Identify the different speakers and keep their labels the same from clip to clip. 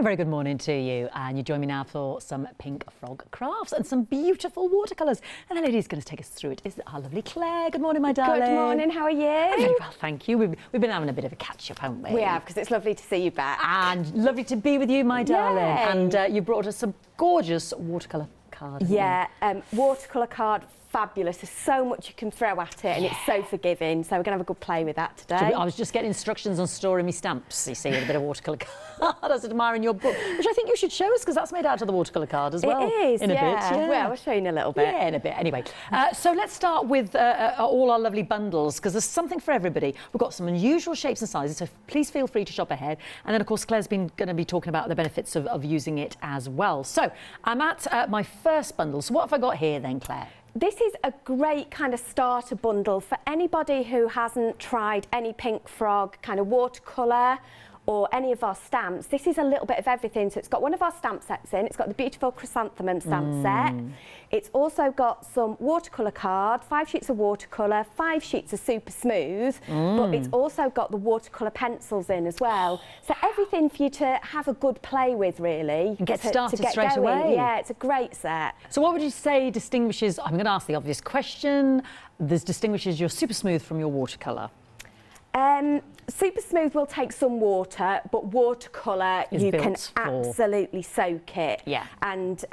Speaker 1: a very good morning to you, and you join me now for some Pink Frog crafts and some beautiful watercolours. And the lady who's going to take us through it is our lovely Claire. Good morning, my darling.
Speaker 2: Good morning, how are you?
Speaker 1: I'm very well, thank you. We've been having a bit of a catch-up, haven't we?
Speaker 2: We have, because it's lovely to see you back.
Speaker 1: And lovely to be with you, my darling.
Speaker 2: Yay.
Speaker 1: And you brought us some gorgeous watercolour cards.
Speaker 2: Yeah, watercolour card, fabulous. There's so much you can throw at it, and it's so forgiving. So we're going to have a good play with that today.
Speaker 1: I was just getting instructions on storing me stamps, you see, with a bit of watercolour card. I was admiring your book, which I think you should show us, because that's made out of the watercolour card as well.
Speaker 2: It is,
Speaker 1: in a bit. Yeah.
Speaker 2: Well, I'll show you in a little bit.
Speaker 1: Yeah, in a bit. Anyway, so let's start with all our lovely bundles, because there's something for everybody. We've got some unusual shapes and sizes, so please feel free to shop ahead. And then, of course, Claire's going to be talking about the benefits of using it as well. So I'm at my first bundle. So what have I got here then, Claire?
Speaker 2: This is a great kind of starter bundle for anybody who hasn't tried any Pink Frog kind of watercolour or any of our stamps. This is a little bit of everything. So it's got one of our stamp sets in. It's got the beautiful chrysanthemum stamp set. It's also got some watercolour card, 5 sheets of watercolour, 5 sheets of super smooth, but it's also got the watercolour pencils in as well. So everything for you to have a good play with, really.
Speaker 1: And get started straight away.
Speaker 2: Yeah, it's a great set.
Speaker 1: So what would you say distinguishes, I'm going to ask the obvious question, distinguishes your super smooth from your watercolour?
Speaker 2: Super smooth will take some water, but watercolour you can absolutely soak it.
Speaker 1: Yeah.
Speaker 2: And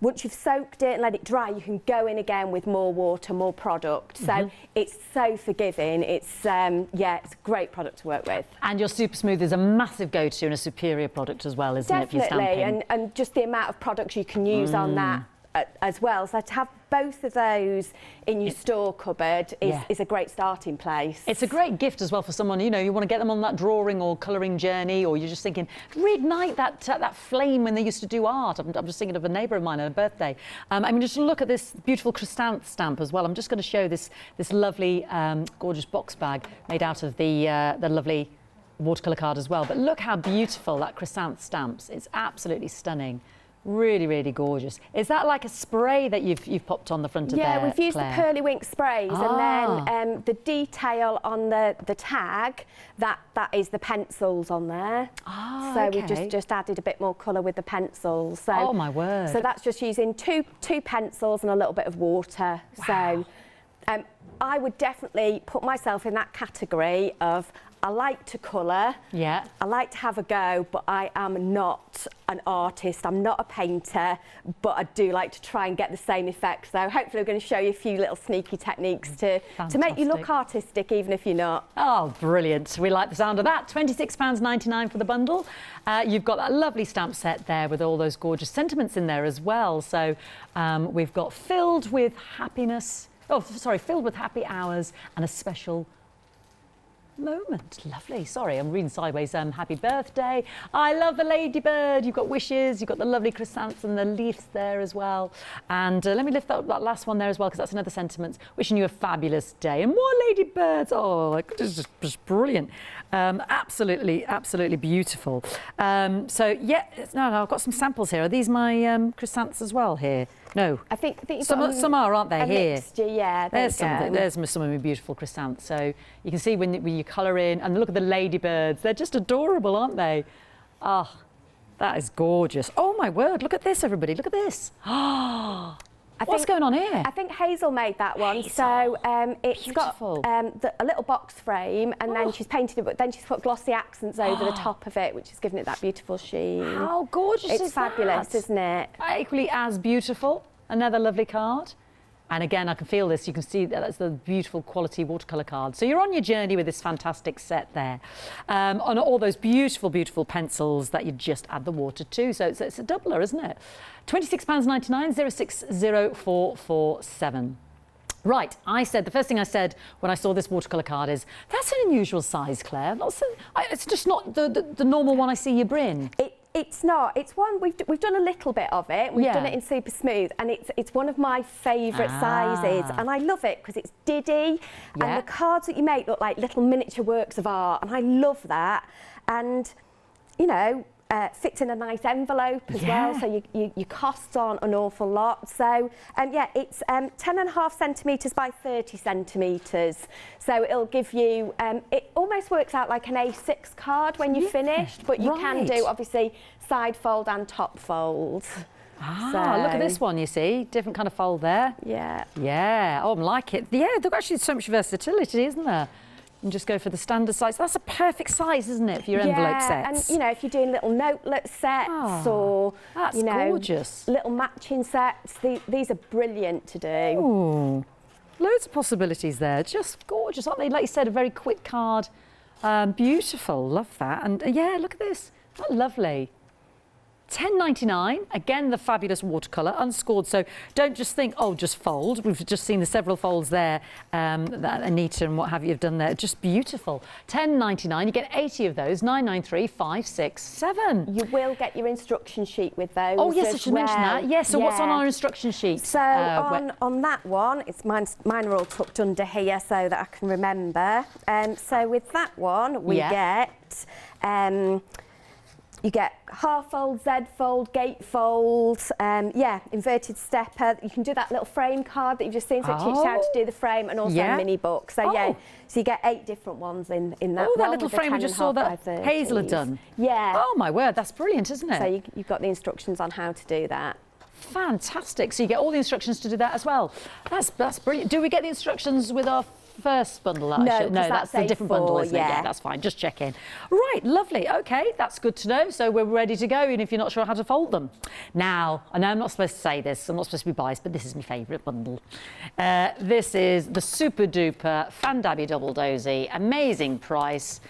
Speaker 2: once you've soaked it and let it dry, you can go in again with more water, more product. So it's so forgiving. It's yeah, it's a great product to work with. And
Speaker 1: your super smooth is a massive go-to and a superior product as well, isn't it?
Speaker 2: Definitely, and just the amount of products you can use on that as well. So to have both of those in your store cupboard is a great starting place.
Speaker 1: It's a great gift as well for someone, you know, you want to get them on that drawing or colouring journey, or you're just thinking, reignite that flame when they used to do art. I'm just thinking of a neighbour of mine at a birthday. I mean, just look at this beautiful chrysanthemum stamp as well. I'm just going to show this lovely, gorgeous box bag made out of the lovely watercolour card as well. But look how beautiful that chrysanthemum stamps. It's absolutely stunning. Really, really gorgeous. Is that like a spray that you've popped on the front of there,
Speaker 2: Yeah, we've used
Speaker 1: Claire?
Speaker 2: the Pearly Wink sprays, and then the detail on the tag, that is the pencils on there. So we've just added a bit more colour with the pencils. So,
Speaker 1: oh my word.
Speaker 2: So that's just using two pencils and a little bit of water.
Speaker 1: Wow.
Speaker 2: So I would definitely put myself in that category of I like to colour, I like to have a go, but I am not an artist, I'm not a painter, but I do like to try and get the same effect. So hopefully I'm going to show you a few little sneaky techniques to make you look artistic, even if you're not. Oh,
Speaker 1: brilliant. We like the sound of that. £26.99 for the bundle. You've got that lovely stamp set there with all those gorgeous sentiments in there as well. So we've got filled with happiness, filled with happy hours and a special moment. Lovely. Sorry, I'm reading sideways. Happy birthday. I love the ladybird. You've got wishes. You've got the lovely chrysanthemum, the leaves there as well. And let me lift that last one there as well, because that's another sentiment. Wishing you a fabulous day. And more ladybirds. Oh, this is just brilliant. Absolutely, absolutely beautiful. So, yeah, no, I've got some samples here. Are these my chrysanthemums as well here? No.
Speaker 2: I think
Speaker 1: some are, aren't they, here?
Speaker 2: Mixture, yeah.
Speaker 1: There's some of my beautiful chrysanthemums. So you can see when you colour in, and look at the ladybirds. They're just adorable, aren't they? Oh, that is gorgeous. Oh, my word. Look at this, everybody. Look at this. Oh, what's going on here?
Speaker 2: I think Hazel made that one.
Speaker 1: Hazel.
Speaker 2: So it's beautiful. Got a little box frame, and then she's painted it, but then she's put glossy accents over the top of it, which has given it that beautiful sheen.
Speaker 1: How gorgeous is that?
Speaker 2: It's fabulous, isn't it?
Speaker 1: Equally as beautiful. Another lovely card. And again, I can feel this. You can see that's the beautiful quality watercolour card. So you're on your journey with this fantastic set there. On all those beautiful, beautiful pencils that you just add the water to. So it's a doubler, isn't it? £26.99, 060447. Right, the first thing I said when I saw this watercolour card is, that's an unusual size, Claire. It's just not the normal one I see you bring.
Speaker 2: It's not. It's one we've done a little bit of it. We've done it in super smooth, and it's one of my favourite sizes, and I love it because it's diddy, and the cards that you make look like little miniature works of art, and I love that. And you know, fits in a nice envelope as well, so your costs aren't an awful lot. So yeah, it's 10.5 centimetres by 30 centimetres. So it'll give you, it almost works out like an A6 card when you're finished, but you can do obviously side fold and top fold.
Speaker 1: Ah, look at this one, you see, different kind of fold there.
Speaker 2: Yeah.
Speaker 1: Yeah, oh, I like it. Yeah, there's actually so much versatility, isn't there? And just go for the standard size. That's a perfect size, isn't it, for your envelope sets?
Speaker 2: And you know, if you're doing little notelet sets or you know,
Speaker 1: gorgeous.
Speaker 2: Little matching sets, these are brilliant to do.
Speaker 1: Ooh, loads of possibilities there. Just gorgeous, aren't they? Like you said, a very quick card. Beautiful, love that. And yeah, look at this. Isn't that lovely? £10.99, again the fabulous watercolour, unscored, so don't just think, oh, just fold. We've just seen the several folds there that Anita and what have you have done there. Just beautiful. £10.99, you get 80 of those, 993 567.
Speaker 2: You will get your instruction sheet with those.
Speaker 1: Oh yes, I should mention that. Yes, so what's on our instruction sheet?
Speaker 2: So on that one, mine are all tucked under here so that I can remember. So with that one, we get you get half fold, Z fold, gate fold, inverted stepper. You can do that little frame card that you've just seen, so it teaches you how to do the frame, and also a mini book. So so you get 8 different ones in that.
Speaker 1: Oh, that little frame we just saw that Hazel had done.
Speaker 2: Yeah.
Speaker 1: Oh my word, that's brilliant, isn't it?
Speaker 2: So you've got the instructions on how to do that.
Speaker 1: Fantastic. So you get all the instructions to do that as well. That's brilliant. Do we get the instructions with our first bundle?
Speaker 2: No,
Speaker 1: that's a different bundle, isn't it? Yeah, that's fine. Just checking. Right, lovely. Okay, that's good to know. So we're ready to go, even if you're not sure how to fold them. Now, I know I'm not supposed to say this. I'm not supposed to be biased, but this is my favourite bundle. This is the super duper Fandabby Double Dozy. Amazing price.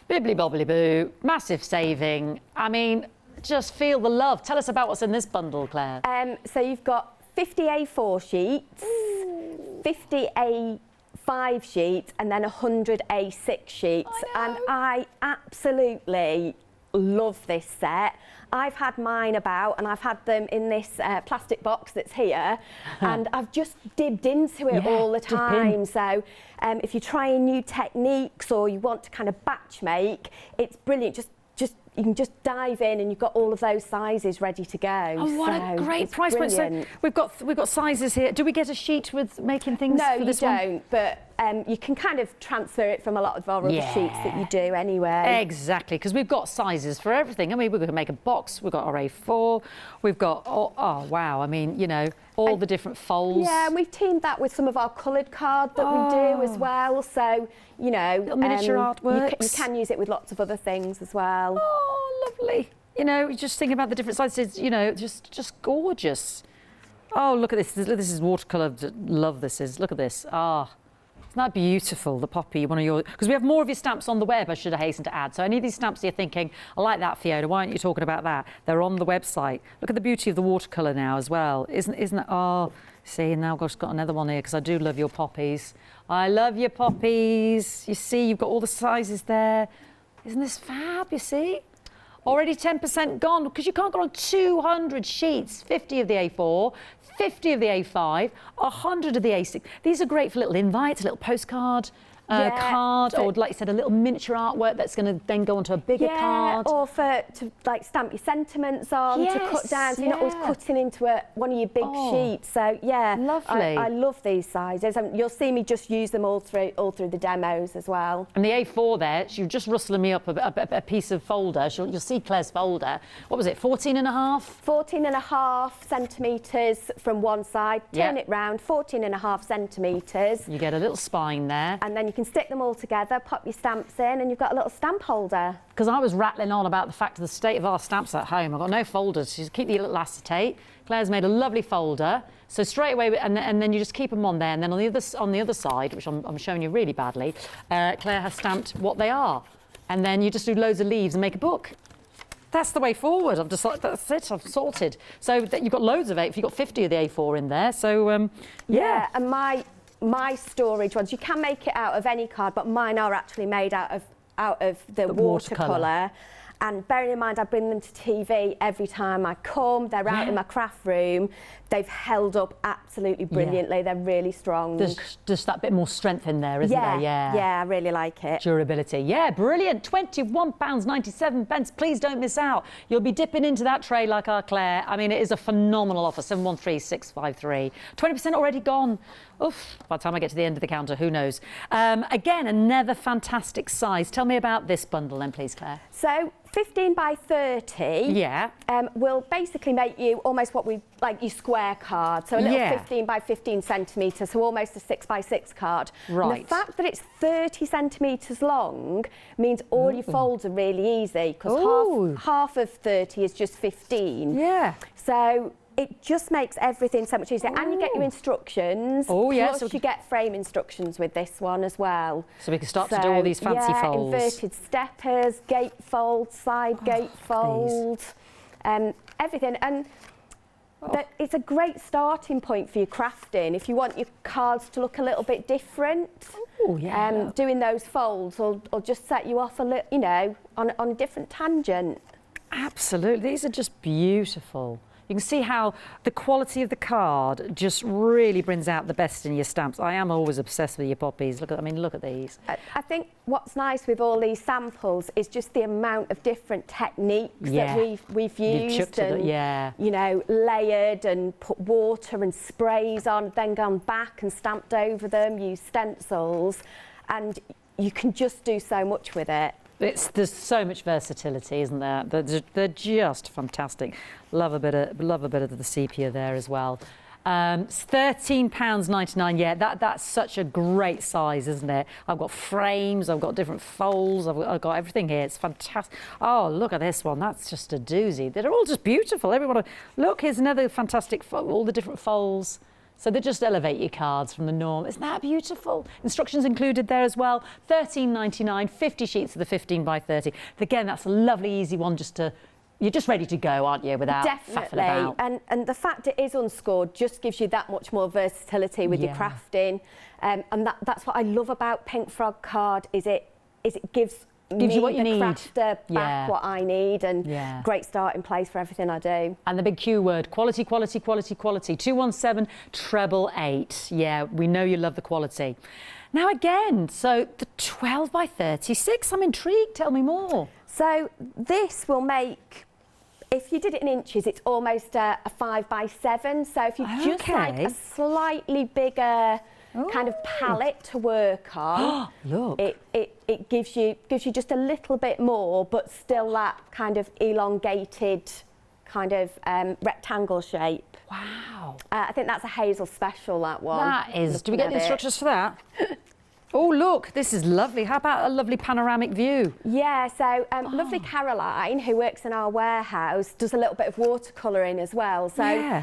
Speaker 1: Bibbly bobbly boo. Massive saving. I mean, just feel the love. Tell us about what's in this bundle, Claire.
Speaker 2: So you've got 50 A4 sheets, 50 A5 sheets, and then 100 A6 sheets. And I absolutely love this set. I've had mine about, and I've had them in this plastic box that's here, and I've just dibbed into it all the time. So if you're trying new techniques or you want to kind of batch make, it's brilliant. You can just dive in, and you've got all of those sizes ready to go.
Speaker 1: Oh, what a great price point! So we've got sizes here. Do we get a sheet with making things for this one?
Speaker 2: No, you don't. But you can kind of transfer it from a lot of our other sheets that you do anyway.
Speaker 1: Exactly, because we've got sizes for everything. I mean, we're going to make a box. We've got our A4. We've got oh wow! I mean, you know, all the different folds.
Speaker 2: Yeah, and we've teamed that with some of our coloured card that we do as well. So you know,
Speaker 1: little miniature artworks.
Speaker 2: You can use it with lots of other things as well.
Speaker 1: Oh, lovely. You know, just thinking about the different sizes, you know, just gorgeous. Oh, look at this. This is watercolour. Love this is. Look at this. Ah, isn't that beautiful? The poppy, one of your... Because we have more of your stamps on the web, I should hasten to add. So any of these stamps you're thinking, I like that, Fiona, why aren't you talking about that? They're on the website. Look at the beauty of the watercolour now as well. Isn't that... Oh, see, now I've just got another one here because I do love your poppies. I love your poppies. You see, you've got all the sizes there. Isn't this fab, you see? Already 10% gone, because you can't go on 200 sheets, 50 of the A4, 50 of the A5, 100 of the A6. These are great for little invites, a little postcard card, or like you said, a little miniature artwork that's going to then go onto a bigger card.
Speaker 2: Or to like stamp your sentiments on, to cut down, so you're not always cutting into one of your big sheets. So yeah,
Speaker 1: lovely.
Speaker 2: I love these sizes, and you'll see me just use them all through the demos as well.
Speaker 1: And the A4 there, she's just rustling me up a piece of folder. You'll see Claire's folder. What was it, 14.5?
Speaker 2: 14.5 centimetres from one side. Turn it round, 14.5 centimetres.
Speaker 1: You get a little spine there.
Speaker 2: And then you can stick them all together, pop your stamps in, and you've got a little stamp holder.
Speaker 1: Because I was rattling on about the fact of the state of our stamps at home. I've got no folders, so you keep the little acetate. Claire's made a lovely folder, so straight away, and then you just keep them on there, and then on the other side, which I'm showing you really badly, Claire has stamped what they are, and then you just do loads of leaves and make a book. That's the way forward. I've decided that's it. I've sorted. So that you've got loads of it. You've got 50 of the A4 in there. So
Speaker 2: yeah, and my storage ones, you can make it out of any card, but mine are actually made out of the watercolour. And bearing in mind, I bring them to TV every time I come. They're out in my craft room. they've held up absolutely brilliantly. They're really strong.
Speaker 1: There's just that bit more strength in there, isn't there?
Speaker 2: Yeah, I really like it.
Speaker 1: Durability. Yeah, brilliant. £21.97. Please don't miss out. You'll be dipping into that tray like our Claire. I mean, it is a phenomenal offer. 713653. 20% already gone. Oof, by the time I get to the end of the counter, who knows? Again, another fantastic size. Tell me about this bundle then, please, Claire.
Speaker 2: So 15 by 30 will basically make you almost what we like your square card. So a little 15 by 15 centimetres, so almost a 6 by 6 card.
Speaker 1: Right.
Speaker 2: And the fact that it's 30 centimetres long means all your folds are really easy, because half of 30 is just 15.
Speaker 1: Yeah.
Speaker 2: So it just makes everything so much easier. And you get your instructions. Plus you get frame instructions with this one as well.
Speaker 1: So we can start to do all these fancy folds.
Speaker 2: Inverted steppers, gate folds, side gate folds, everything. And it's a great starting point for your crafting. If you want your cards to look a little bit different, doing those folds will just set you off a little, you know, on a different tangent.
Speaker 1: Absolutely. These are just beautiful. You can see how the quality of the card just really brings out the best in your stamps. I am always obsessed with your poppies. Look at these.
Speaker 2: I think what's nice with all these samples is just the amount of different techniques that we've used, and you know, layered and put water and sprays on, then gone back and stamped over them, used stencils, and you can just do so much with it.
Speaker 1: There's so much versatility, isn't there? They're just fantastic. Love a bit of the sepia there as well. It's £13.99. Yeah, that's such a great size, isn't it? I've got frames, I've got different folds, I've got everything here. It's fantastic. Oh, look at this one. That's just a doozy. They're all just beautiful. Everyone, look, here's another fantastic all the different folds. So they just elevate your cards from the norm. Isn't that beautiful? Instructions included there as well. £13.99, 50 sheets of the 15 by 30. Again, that's a lovely, easy one you're just ready to go, aren't you, without faffing about.
Speaker 2: And the fact it is unscored just gives you that much more versatility with your crafting. And that's what I love about Pink Frog card, is it gives
Speaker 1: you what you need.
Speaker 2: Crafter back what I need, and great starting place for everything I do.
Speaker 1: And the big Q word, quality, quality, quality, quality. 217 888. Yeah, we know you love the quality. Now again, so the 12 by 36, I'm intrigued, tell me more.
Speaker 2: So this will make, if you did it in inches, it's almost a 5 by 7. So if you just like a slightly bigger kind of palette to work on,
Speaker 1: look,
Speaker 2: it gives you just a little bit more, but still that kind of elongated kind of rectangle shape.
Speaker 1: Wow.
Speaker 2: I think that's a Hazel special, that one.
Speaker 1: That is. Do we get the instructions for that? Oh, look, this is lovely. How about a lovely panoramic view?
Speaker 2: Yeah, so lovely Caroline, who works in our warehouse, does a little bit of watercolouring as well. So,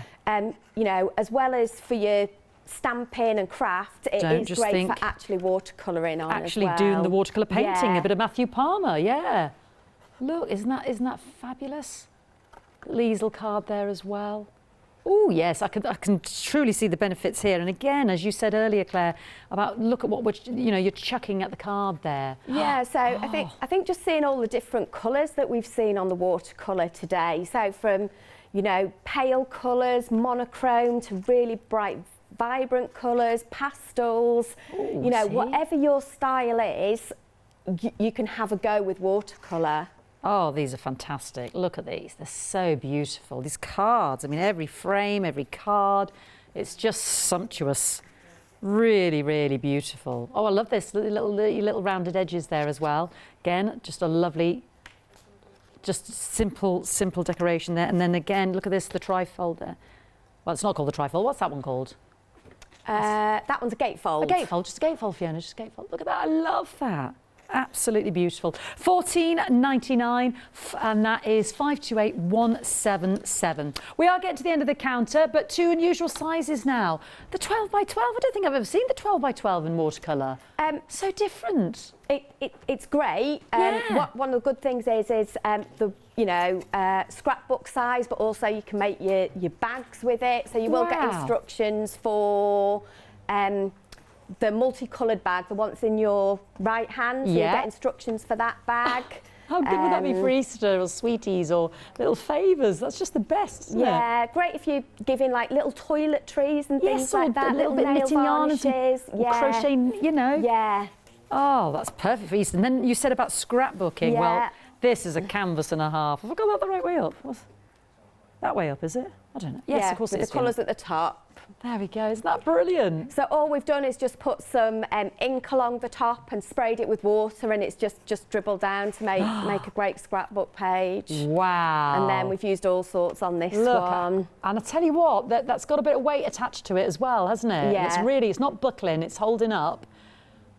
Speaker 2: you know, as well as for your stamping and craft, it is great for actually watercolouring on
Speaker 1: actually
Speaker 2: as well.
Speaker 1: Doing the watercolour painting, a bit of Matthew Palmer, Look, isn't that fabulous? Easel card there as well. Oh yes, I can truly see the benefits here. And again, as you said earlier, Claire, about look at what you're chucking at the card there.
Speaker 2: Yeah, so I think just seeing all the different colours that we've seen on the watercolour today. So from, you know, pale colours, monochrome, to really bright, vibrant colours, pastels.
Speaker 1: Ooh,
Speaker 2: you know, whatever your style is, you can have a go with watercolour.
Speaker 1: Oh, these are fantastic. Look at these. They're so beautiful. These cards, I mean, every frame, every card, it's just sumptuous. Really, really beautiful. Oh, I love this. Little rounded edges there as well. Again, just a lovely, just simple decoration there. And then again, look at this, the trifold there. Well, it's not called the trifold. What's that one called?
Speaker 2: That one's a gatefold.
Speaker 1: A gatefold, just a gatefold, Fiona, just a gatefold. Look at that, I love that. Absolutely beautiful. $14.99, and that is 528177. We are getting to the end of the counter, but two unusual sizes now. The 12 by 12, I don't think I've ever seen the 12 by 12 in watercolour. So different.
Speaker 2: It's great. One of the good things is the scrapbook size, but also you can make your bags with it. So you will get instructions for the multicoloured bag, the one that's in your right hand. So you get instructions for that bag.
Speaker 1: How good would that be for Easter or sweeties or little favours? That's just the best, isn't it?
Speaker 2: Yeah, great if you're giving like little toiletries and things like that,
Speaker 1: little bit
Speaker 2: nail
Speaker 1: knitting yarn
Speaker 2: varnishes.
Speaker 1: or crocheting, you know.
Speaker 2: Yeah.
Speaker 1: Oh, that's perfect for Easter. And then you said about scrapbooking.
Speaker 2: Yeah.
Speaker 1: Well, this is a canvas and a half. Have I got that the right way up? That way up, is it? I don't know. Yes, of course it is.
Speaker 2: The colours at the top.
Speaker 1: There we go. Isn't that brilliant?
Speaker 2: So all we've done is just put some ink along the top and sprayed it with water, and it's just dribbled down to make a great scrapbook page.
Speaker 1: Wow.
Speaker 2: And then we've used all sorts on this one.
Speaker 1: And I tell you what, that's got a bit of weight attached to it as well, hasn't it?
Speaker 2: Yeah.
Speaker 1: It's not buckling, it's holding up.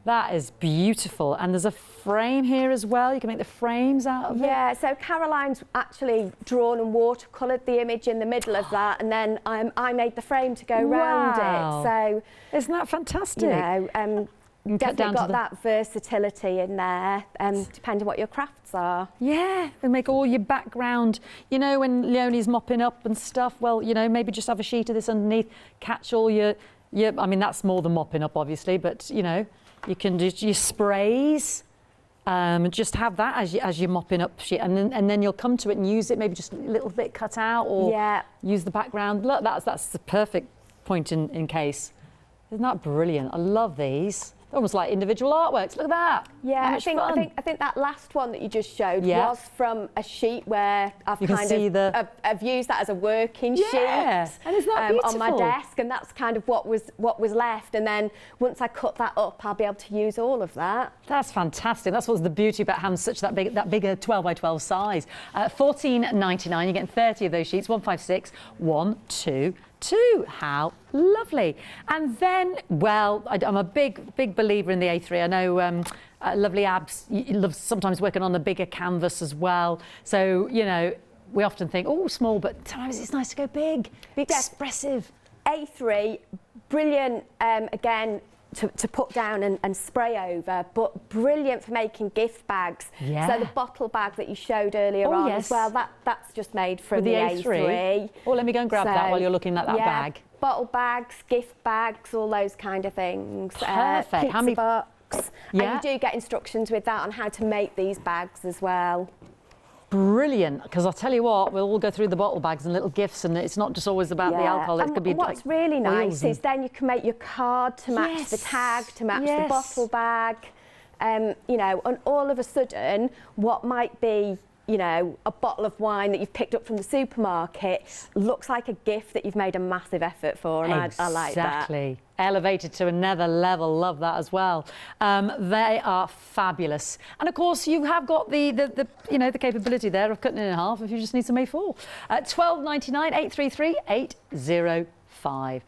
Speaker 1: That is beautiful. And there's a frame here as well. You can make the frames out of it.
Speaker 2: Yeah, so Caroline's actually drawn and watercoloured the image in the middle of that, and then I made the frame to go round it. So
Speaker 1: isn't that fantastic?
Speaker 2: You know, definitely got that versatility in there, depending what your crafts are.
Speaker 1: Yeah, and make all your background, you know, when Leonie's mopping up and stuff, well, you know, maybe just have a sheet of this underneath, catch all your I mean, that's more than mopping up, obviously, but, you know, you can do your sprays, just have that as you're mopping up shit, and then you'll come to it and use it, maybe just a little bit cut out, or use the background. Look, that's the perfect point in case. Isn't that brilliant? I love these. They're almost like individual artworks. Look at that.
Speaker 2: Yeah, I think that last one that you just showed was from a sheet where I've I've used that as a working sheet.
Speaker 1: And isn't that beautiful?
Speaker 2: On my desk, and that's kind of what was left. And then once I cut that up, I'll be able to use all of that.
Speaker 1: That's fantastic. That's what's the beauty about having such that bigger 12 by 12 size. $14.99. You're getting 30 of those sheets. 156 122. How lovely. And then, well, I'm a big believer in the A3. I know lovely Abs loves sometimes working on the bigger canvas as well. So, you know, we often think, oh, small, but sometimes it's nice to go big, be expressive.
Speaker 2: A3, brilliant, again, to put down and spray over, but brilliant for making gift bags.
Speaker 1: Yeah.
Speaker 2: So the bottle bag that you showed earlier on as well, that's just made from the A3.
Speaker 1: Oh, let me go and grab that while you're looking at that bag.
Speaker 2: Bottle bags, gift bags, all those kind of things.
Speaker 1: Perfect.
Speaker 2: Pizza box. And you do get instructions with that on how to make these bags as well.
Speaker 1: Brilliant, because I'll tell you what, we'll all go through the bottle bags and little gifts, and it's not just always about the alcohol. It could be
Speaker 2: what's really nice is then you can make your card to match the tag, to match the bottle bag, you know, and all of a sudden, what might be, you know, a bottle of wine that you've picked up from the supermarket looks like a gift that you've made a massive effort for, and I like that.
Speaker 1: Exactly. Elevated to another level. Love that as well. They are fabulous. And of course, you have got the you know, the capability there of cutting it in half if you just need some A4. $12.99, 833 805.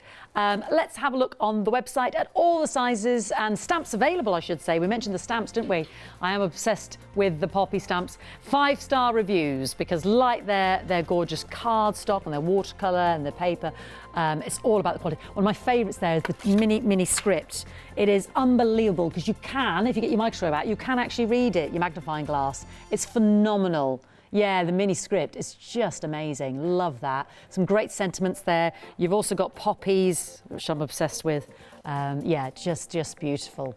Speaker 1: Let's have a look on the website at all the sizes and stamps available, I should say. We mentioned the stamps, didn't we? I am obsessed with the poppy stamps. 5-star reviews, because like their gorgeous cardstock and their watercolour and their paper, it's all about the quality. One of my favourites there is the mini script. It is unbelievable, because you can, if you get your microscope out, you can actually read it, your magnifying glass. It's phenomenal. Yeah, the mini script is just amazing. Love that. Some great sentiments there. You've also got poppies, which I'm obsessed with. Yeah, just beautiful.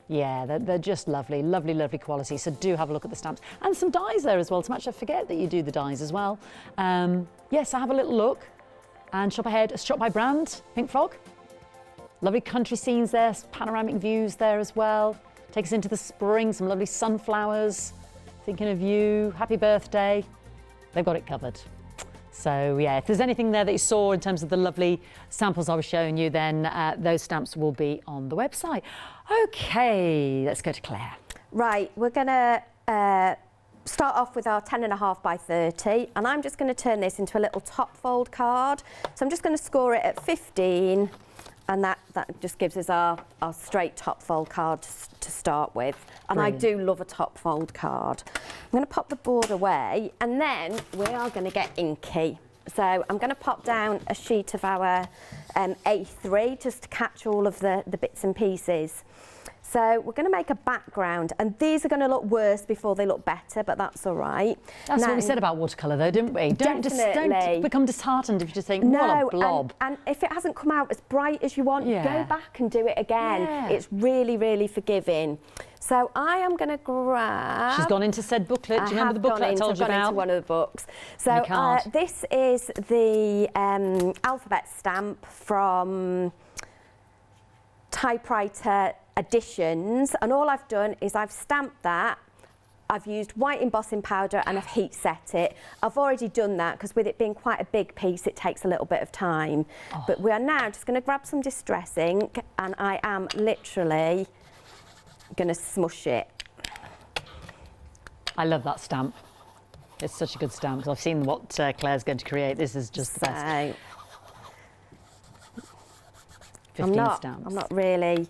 Speaker 1: Yeah, they're just lovely, lovely quality. So do have a look at the stamps. And some dies there as well to match. I forget that you do the dies as well. Yes, have a little look and shop ahead. Shop by brand, Pink Frog. Lovely country scenes there, panoramic views there as well. Take us into the spring, some lovely sunflowers. Thinking of you, happy birthday. They've got it covered. So yeah, if there's anything there that you saw in terms of the lovely samples I was showing you, then those stamps will be on the website. Okay, let's go to Claire.
Speaker 2: Right, we're gonna start off with our 10.5 by 30, and I'm just gonna turn this into a little top fold card. So I'm just gonna score it at 15, and that just gives us our straight top fold card to start with. And brilliant. I do love a top fold card. I'm going to pop the board away, and then we are going to get inky. So I'm going to pop down a sheet of our A3 just to catch all of the bits and pieces. So we're going to make a background, and these are going to look worse before they look better, but that's all right.
Speaker 1: That's what we said about watercolour though, didn't we? Don't become disheartened if you just think, what a blob.
Speaker 2: And if it hasn't come out as bright as you want, go back and do it again.
Speaker 1: Yeah.
Speaker 2: It's really, really forgiving. So I am going to grab...
Speaker 1: She's gone into said booklet. Do you remember the booklet I told you about?
Speaker 2: I've gone into one of the books. So this is the alphabet stamp from Typewriter Editions, and all I've done is I've stamped that. I've used white embossing powder and I've heat set it. I've already done that because with it being quite a big piece, it takes a little bit of time. But we are now just going to grab some distress ink, and I am literally going to smush it.
Speaker 1: I love that stamp. It's such a good stamp. I've seen what Claire's going to create. This is just the best. 15 stamps.
Speaker 2: I'm not really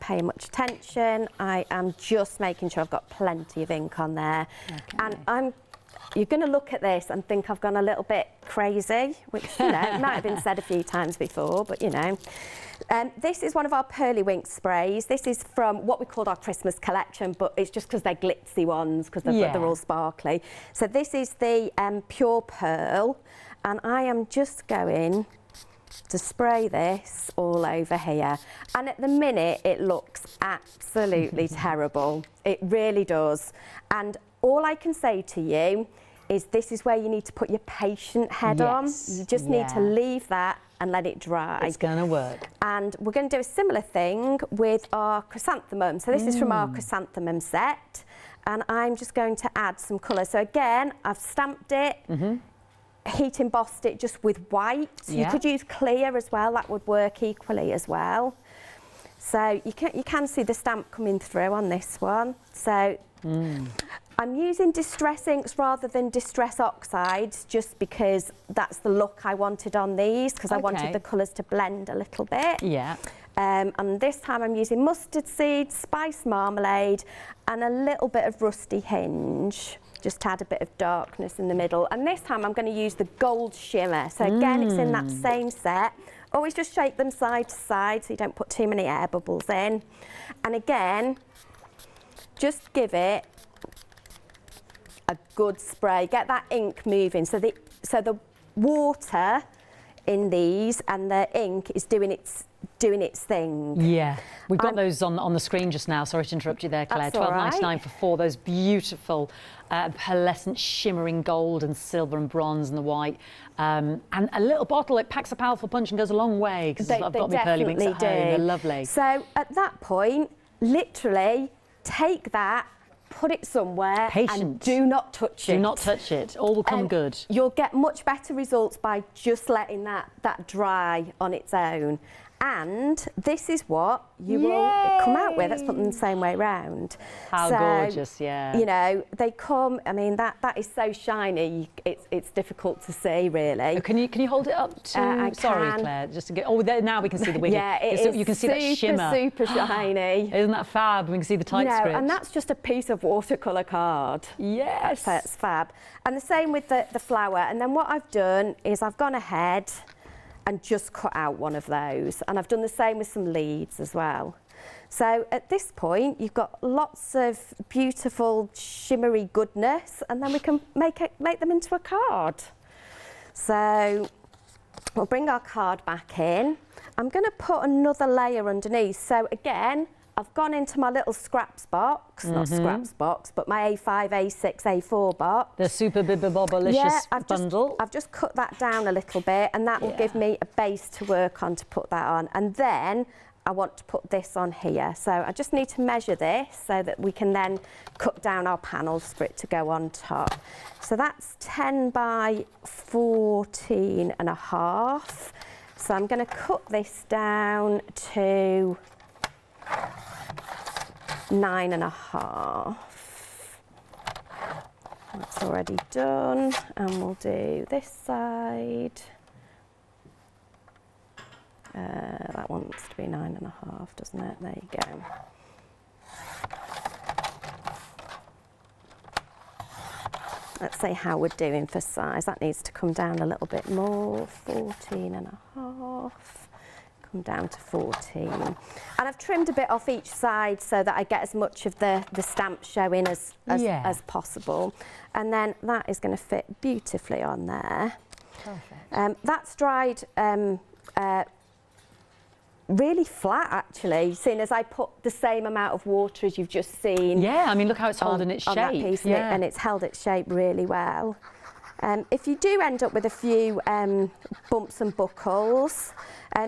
Speaker 2: paying much attention. I am just making sure I've got plenty of ink on there. Okay. And you're going to look at this and think I've gone a little bit crazy, which, you know, might have been said a few times before, but, you know. This is one of our Pearly Wink sprays. This is from what we called our Christmas collection, but it's just because they're glitzy ones, because they're all sparkly. So this is the Pure Pearl, and I am just going to spray this all over here. And at the minute, it looks absolutely terrible. It really does. And all I can say to you is this is where you need to put your patient head on. You just need to leave that and let it dry.
Speaker 1: It's going to work.
Speaker 2: And we're going to do a similar thing with our chrysanthemum. So this is from our chrysanthemum set. And I'm just going to add some colour. So again, I've stamped it. Heat embossed it just with white. You could use clear as well, that would work equally as well. So you can see the stamp coming through on this one. So I'm using distress inks rather than distress oxides just because that's the look I wanted on these, because I wanted the colours to blend a little bit. And this time I'm using mustard seed, spice marmalade and a little bit of rusty hinge. Just to add a bit of darkness in the middle. And this time I'm going to use the gold shimmer. So again, it's in that same set. Always just shake them side to side so you don't put too many air bubbles in. And again, just give it a good spray. Get that ink moving. So the water in these and the ink is doing its thing.
Speaker 1: Yeah, we've got those on the screen just now. Sorry to interrupt you there, Claire. £12.99 for 4. Those beautiful pearlescent shimmering gold and silver and bronze and the white. And a little bottle, it packs a powerful punch and goes a long way, because I've got my Pearly Winks at home. They're lovely.
Speaker 2: So at that point, literally take that, put it somewhere and do not touch it.
Speaker 1: Do not touch it. All will come good.
Speaker 2: You'll get much better results by just letting that dry on its own. And this is what you will come out with. Let's put them the same way round.
Speaker 1: How gorgeous, yeah.
Speaker 2: You know, they come, I mean, that is so shiny, it's difficult to see, really.
Speaker 1: Oh, can you hold it up to... Sorry, Claire, just to get... Oh, there, now we can see the wiggle.
Speaker 2: Yeah, it is.
Speaker 1: You can see that shimmer.
Speaker 2: Super shiny.
Speaker 1: Isn't that fab? We can see the tight script.
Speaker 2: And that's just a piece of watercolour card.
Speaker 1: Yes.
Speaker 2: That's fab. And the same with the flower. And then what I've done is I've gone ahead and just cut out one of those. And I've done the same with some leaves as well. So at this point, you've got lots of beautiful shimmery goodness, and then we can make them into a card. So we'll bring our card back in. I'm going to put another layer underneath. So again, I've gone into my little scraps box, not scraps box, but my A5, A6, A4 box.
Speaker 1: The Super Bibba-Bobbalicious bundle.
Speaker 2: I've just cut that down a little bit, and that will give me a base to work on to put that on. And then I want to put this on here. So I just need to measure this so that we can then cut down our panels for it to go on top. So that's 10 by 14 and a half. So I'm going to cut this down to 9.5. That's already done, and we'll do this side. That wants to be 9.5, doesn't it? There you go. Let's see how we're doing for size. That needs to come down a little bit more. 14.5. come down to 14. And I've trimmed a bit off each side so that I get as much of the stamp showing as possible. And then that is going to fit beautifully on there. Perfect. That's dried really flat, actually, seeing as I put the same amount of water as you've just seen.
Speaker 1: Yeah, I mean, look how it's holding its shape.
Speaker 2: That piece, and it's held its shape really well. If you do end up with a few bumps and buckles,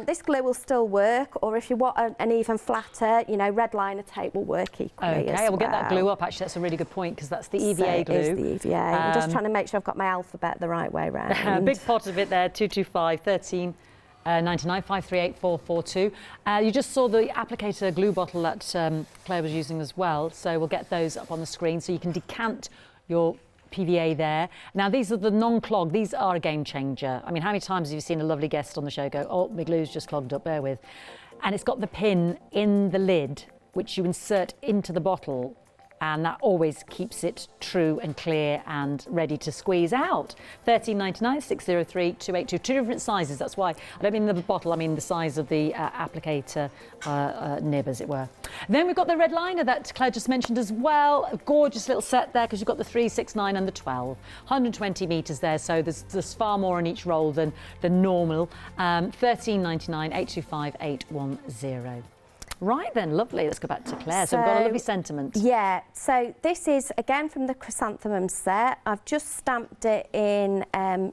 Speaker 2: this glue will still work, or if you want an even flatter, you know, red liner tape will work equally as well.
Speaker 1: We'll get that glue up. Actually, that's a really good point, because that's the EVA glue.
Speaker 2: It is the EVA. I'm just trying to make sure I've got my alphabet the right way round.
Speaker 1: A big pot of it there, 225, 13. 99 538 442. You just saw the applicator glue bottle that Claire was using as well, so we'll get those up on the screen so you can decant your PVA there. Now, these are the non-clog. These are a game changer. I mean, how many times have you seen a lovely guest on the show go, oh, my glue's just clogged up, bear with. And it's got the pin in the lid, which you insert into the bottle, and that always keeps it true and clear and ready to squeeze out. 13.99, 603 282. Two different sizes. That's why I don't mean the bottle, I mean the size of the applicator nib, as it were. Then we've got the red liner that Claire just mentioned as well. A gorgeous little set there, because you've got the 3, 6, 9 and the 12. 120 metres there, so there's far more on each roll than normal. 13.99, 825 810. Right then, lovely. Let's go back to Claire. So we've got a lovely sentiment.
Speaker 2: Yeah, so this is, again, from the Chrysanthemum set. I've just stamped it in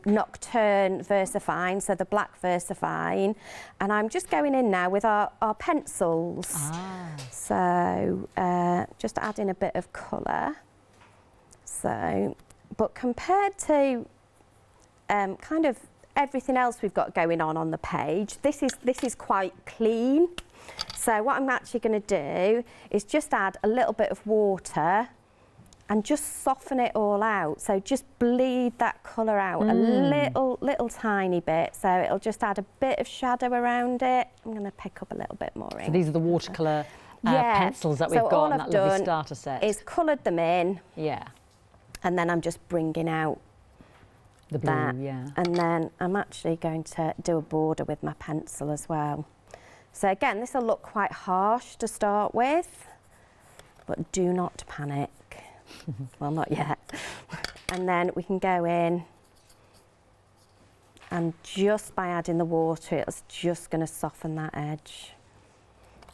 Speaker 2: Nocturne Versafine, so the black Versafine. And I'm just going in now with our pencils. So just adding a bit of colour. So, but compared to kind of everything else we've got going on the page, this is quite clean. So what I'm actually going to do is just add a little bit of water and just soften it all out. So just bleed that colour out a little tiny bit. So it'll just add a bit of shadow around it. I'm going to pick up a little bit more ink.
Speaker 1: So these are the watercolour pencils that we've got in that lovely starter set.
Speaker 2: Is coloured them in.
Speaker 1: Yeah.
Speaker 2: And then I'm just bringing out
Speaker 1: the blue, yeah.
Speaker 2: And then I'm actually going to do a border with my pencil as well. So again, this will look quite harsh to start with, but do not panic. Well, not yet. And then we can go in, and just by adding the water, it's just going to soften that edge.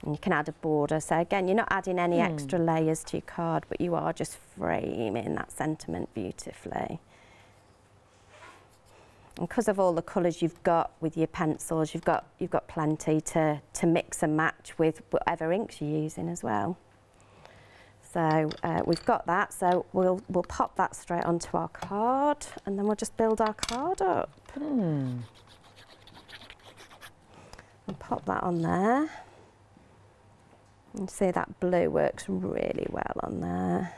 Speaker 2: And you can add a border. So again, you're not adding any extra layers to your card, but you are just framing that sentiment beautifully. And because of all the colours you've got with your pencils, you've got plenty to mix and match with whatever inks you're using as well. So we've got that, so we'll pop that straight onto our card, and then we'll just build our card up. And pop that on there. And see that blue works really well on there.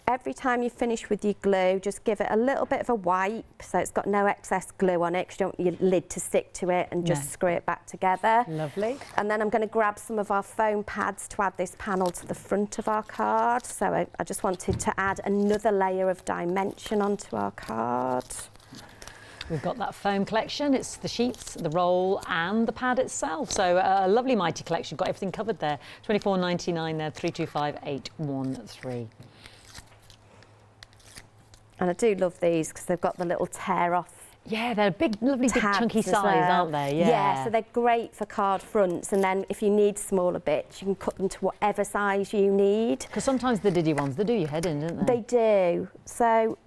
Speaker 2: Every time you finish with your glue, just give it a little bit of a wipe so it's got no excess glue on it, because you don't want your lid to stick to it, and just screw it back together.
Speaker 1: Lovely.
Speaker 2: And then I'm going to grab some of our foam pads to add this panel to the front of our card. So I just wanted to add another layer of dimension onto our card.
Speaker 1: We've got that foam collection. It's the sheets, the roll and the pad itself. So a lovely mighty collection. Got everything covered there. $24.99 there, 325 813. And
Speaker 2: I do love these because they've got the little tear off.
Speaker 1: Yeah, they're a big, lovely, big chunky size, aren't they?
Speaker 2: Yeah, so they're great for card fronts. And then if you need smaller bits, you can cut them to whatever size you need.
Speaker 1: Because sometimes the diddy ones, they do your head in, don't they?
Speaker 2: They do. So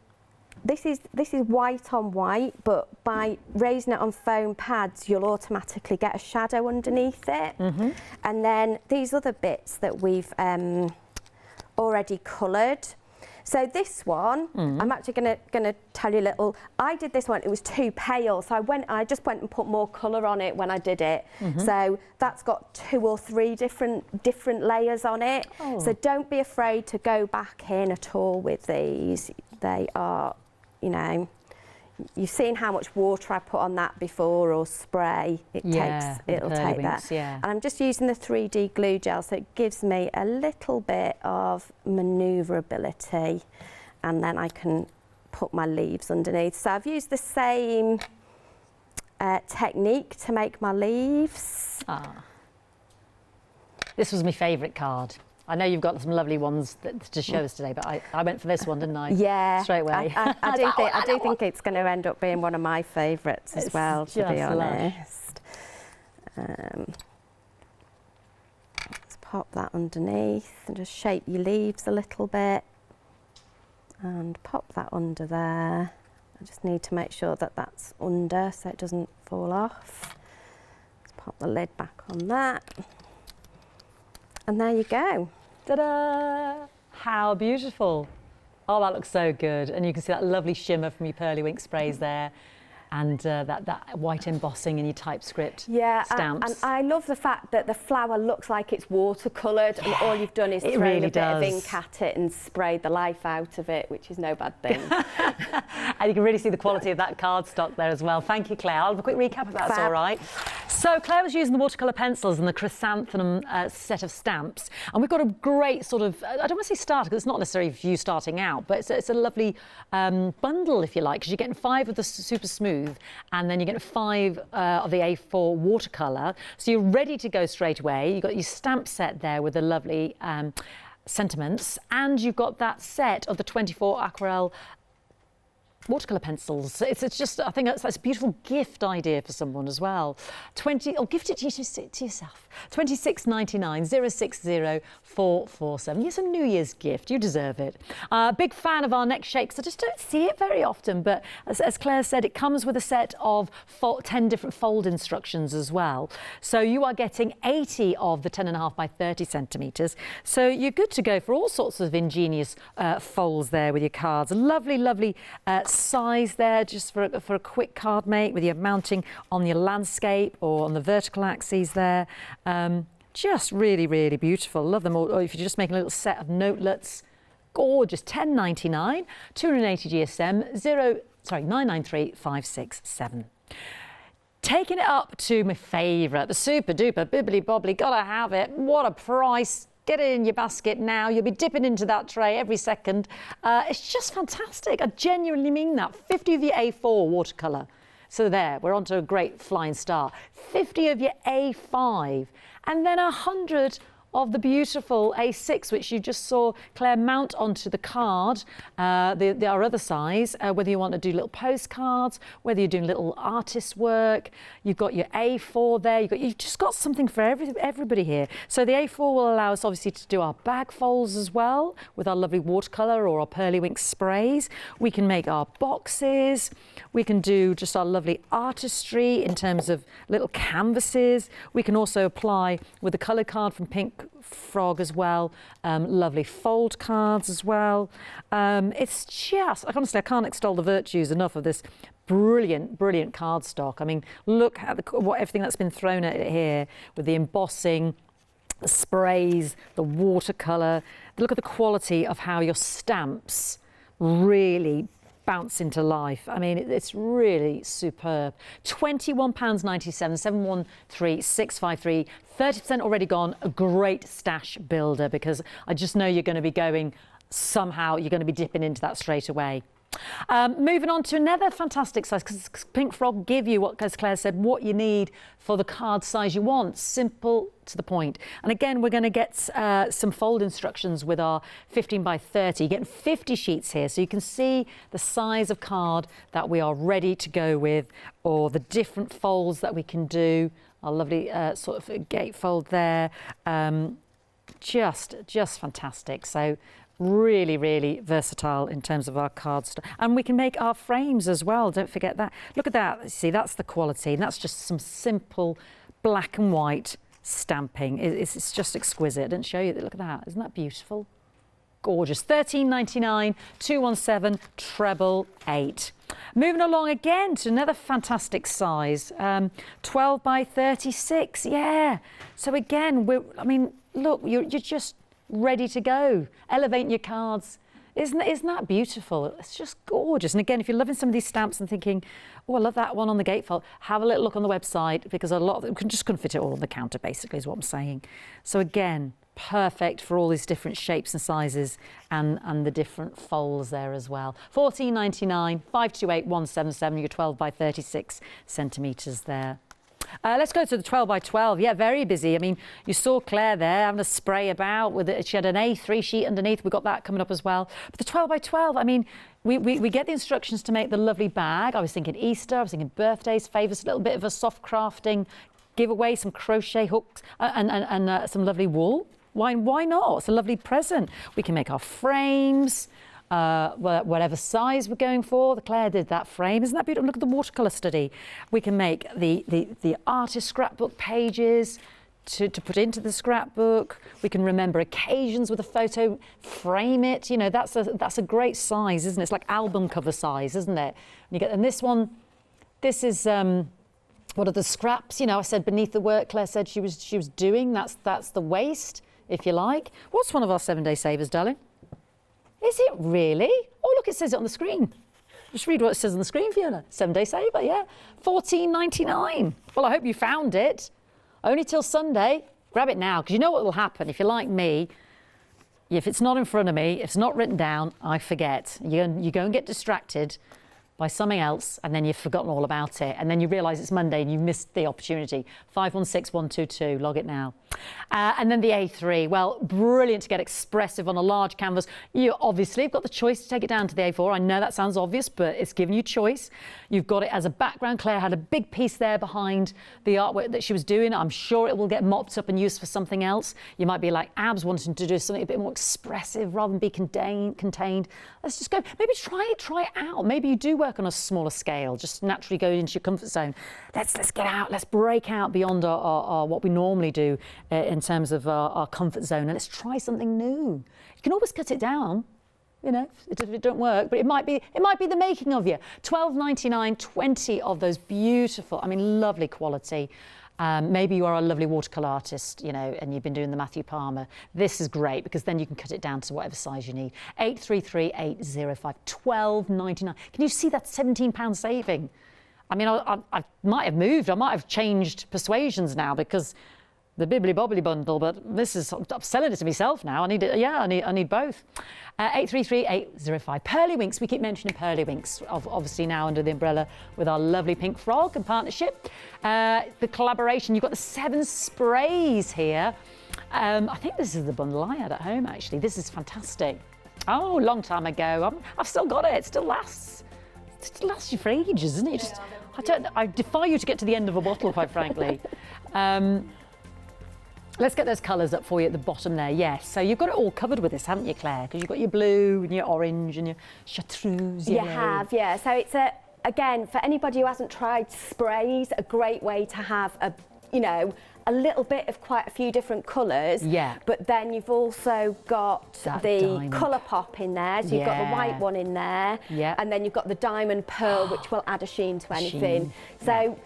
Speaker 2: this is white on white, but by raising it on foam pads, you'll automatically get a shadow underneath it. And then these other bits that we've already coloured. So this one, I'm actually gonna tell you a little. I did this one. It was too pale, so I just went and put more colour on it when I did it. So that's got 2 or 3 different layers on it. So don't be afraid to go back in at all with these. They are, you know, you've seen how much water I put on that before, or spray. It'll take that. And I'm just using the 3D glue gel, so it gives me a little bit of manoeuvrability, and then I can put my leaves underneath. So I've used the same technique to make my leaves.
Speaker 1: Ah. This was my favourite card. I know you've got some lovely ones to show us today, but I went for this one, didn't I?
Speaker 2: Yeah.
Speaker 1: Straight away.
Speaker 2: I do think it's going to end up being one of my favourites as well, to be honest. Let's pop that underneath and just shape your leaves a little bit. And pop that under there. I just need to make sure that that's under so it doesn't fall off. Let's pop the lid back on that. And there you go.
Speaker 1: Ta-da! How beautiful. Oh, that looks so good. And you can see that lovely shimmer from your Pearly Wink sprays there. And that white embossing in your TypeScript stamps.
Speaker 2: And I love the fact that the flower looks like it's watercoloured and all you've done is thrown a bit of ink at it and sprayed the life out of it, which is no bad thing.
Speaker 1: And you can really see the quality of that cardstock there as well. Thank you, Claire. I'll have a quick recap if that's all right. So Claire was using the watercolour pencils and the chrysanthemum set of stamps. And we've got a great sort of, I don't want to say starter, because it's not necessarily for you starting out, but it's a lovely bundle, if you like, because you're getting 5 of the super smooth and then you get 5 of the A4 watercolour. So you're ready to go straight away. You've got your stamp set there with the lovely sentiments, and you've got that set of the 24 aquarelle watercolour pencils. It's just, I think that's a beautiful gift idea for someone as well. Gift it to yourself. 26.99 060 447. Yes, a New Year's gift. You deserve it. Big fan of our next shakes. I just don't see it very often, but as Claire said, it comes with a set of 10 different fold instructions as well. So you are getting 80 of the 10.5 by 30 centimetres. So you're good to go for all sorts of ingenious folds there with your cards. A lovely, lovely size there just for a quick card make with your mounting on your landscape or on the vertical axes there. Just really, really beautiful. Love them all. Or if you're just making a little set of notelets, gorgeous. 10.99, 280 GSM, 993 567. Taking it up to my favourite, the super duper bibbly bobbly. Gotta have it. What a price. Get it in your basket now. You'll be dipping into that tray every second. It's just fantastic. I genuinely mean that. 50 of your A4 watercolour. So there, we're on to a great flying start. 50 of your A5. And then 100 of the beautiful A6, which you just saw Claire mount onto the card, our other size, whether you want to do little postcards, whether you're doing little artist work. You've got your A4 there. You've just got something for everybody here. So the A4 will allow us obviously to do our bag folds as well with our lovely watercolour or our Pearly Wink sprays. We can make our boxes. We can do just our lovely artistry in terms of little canvases. We can also apply with the colour card from Pink Frog as well, lovely fold cards as well. It's just, honestly, I can't extol the virtues enough of this brilliant, brilliant cardstock. I mean, look at everything that's been thrown at it here with the embossing, the sprays, the watercolour. Look at the quality of how your stamps really bounce into life. I mean, it's really superb. £21.97, 713 653. 30% already gone. A great stash builder, because I just know you're going to be going somehow. You're going to be dipping into that straight away. Moving on to another fantastic size, because Pink Frog give you, as Claire said, what you need for the card size you want. Simple, to the point. And again, we're going to get some fold instructions with our 15 by 30. You're getting 50 sheets here, so you can see the size of card that we are ready to go with, or the different folds that we can do. Our lovely sort of gatefold there. Just fantastic. So really, really versatile in terms of our cards. And we can make our frames as well. Don't forget that. Look at that. See, that's the quality. And that's just some simple black and white stamping. It's just exquisite. I didn't show you that. Look at that. Isn't that beautiful? Gorgeous. £13.99, 217 888. Moving along again to another fantastic size, 12 by 36. Yeah. So again, I mean, look, you're just ready to go. Elevating your cards Isn't that beautiful? It's just gorgeous. And again, if you're loving some of these stamps and thinking, oh, I love that one on the gatefold, have a little look on the website, because a lot of them just couldn't fit it all on the counter, basically, is what I'm saying. So again, perfect for all these different shapes and sizes and the different folds there as well. $14.99, 528177, your 12 by 36 centimetres there. Let's go to the 12 by 12. Yeah, very busy. I mean, you saw Claire there having a spray about with it. She had an A3 sheet underneath. We've got that coming up as well. But the 12 by 12, I mean, we get the instructions to make the lovely bag. I was thinking Easter, I was thinking birthdays, favours, a little bit of a soft crafting giveaway, some crochet hooks and some lovely wool. Why not? It's a lovely present. We can make our frames. Whatever size we're going for. Claire did that frame. Isn't that beautiful? Look at the watercolour study. We can make the artist scrapbook pages to put into the scrapbook. We can remember occasions with a photo, frame it. You know, that's a great size, isn't it? It's like album cover size, isn't it? And this one, this is what are the scraps? You know, I said beneath the work Claire said she was doing. That's the waste, if you like. What's one of our 7-day savers, darling? Is it really? Oh, look, it says it on the screen. Just read what it says on the screen, Fiona. 7-day saver, yeah. $14.99. Well, I hope you found it. Only till Sunday. Grab it now, because you know what will happen. If you're like me, if it's not in front of me, if it's not written down, I forget. You go and get distracted by something else, and then you've forgotten all about it, and then you realise it's Monday and you've missed the opportunity. 516122, log it now. And then the A3, well, brilliant to get expressive on a large canvas. You obviously have got the choice to take it down to the A4. I know that sounds obvious, but it's giving you choice. You've got it as a background. Claire had a big piece there behind the artwork that she was doing. I'm sure it will get mopped up and used for something else. You might be like Abs, wanting to do something a bit more expressive rather than be contained. Let's just go, maybe try it out. Maybe you do work on a smaller scale, just naturally go into your comfort zone. Let's get out, let's break out beyond our what we normally do in terms of our comfort zone, and let's try something new. You can always cut it down, you know, if it don't work, but it might be the making of you. $12.99, 20 of those beautiful, I mean, lovely quality. Maybe you are a lovely watercolour artist, you know, and you've been doing the Matthew Palmer. This is great, because then you can cut it down to whatever size you need. 833805, $12.99. Can you see that £17 saving? I mean, I might have moved. I might have changed persuasions now, because the Bibbly Bobbly bundle, but this is, I'm selling it to myself now. I need it. Yeah, I need both. 833805. Pearlywinks. We keep mentioning Pearlywinks, obviously now under the umbrella with our lovely Pink Frog and partnership. The collaboration. You've got the 7 sprays here. I think this is the bundle I had at home, actually. This is fantastic. Oh, long time ago. I've still got it. It still lasts. It still lasts you for ages, isn't it? I defy you to get to the end of a bottle, quite frankly. Let's get those colours up for you at the bottom there. Yes, so you've got it all covered with this, haven't you, Claire? Because you've got your blue and your orange and your chartreuse yellow. You have,
Speaker 2: yeah. So it's again, for anybody who hasn't tried sprays, a great way to have a little bit of quite a few different colours.
Speaker 1: Yeah.
Speaker 2: But then you've also got the colour pop in there. So you've got the white one in there.
Speaker 1: Yeah.
Speaker 2: And then you've got the diamond pearl, which will add a sheen to anything. So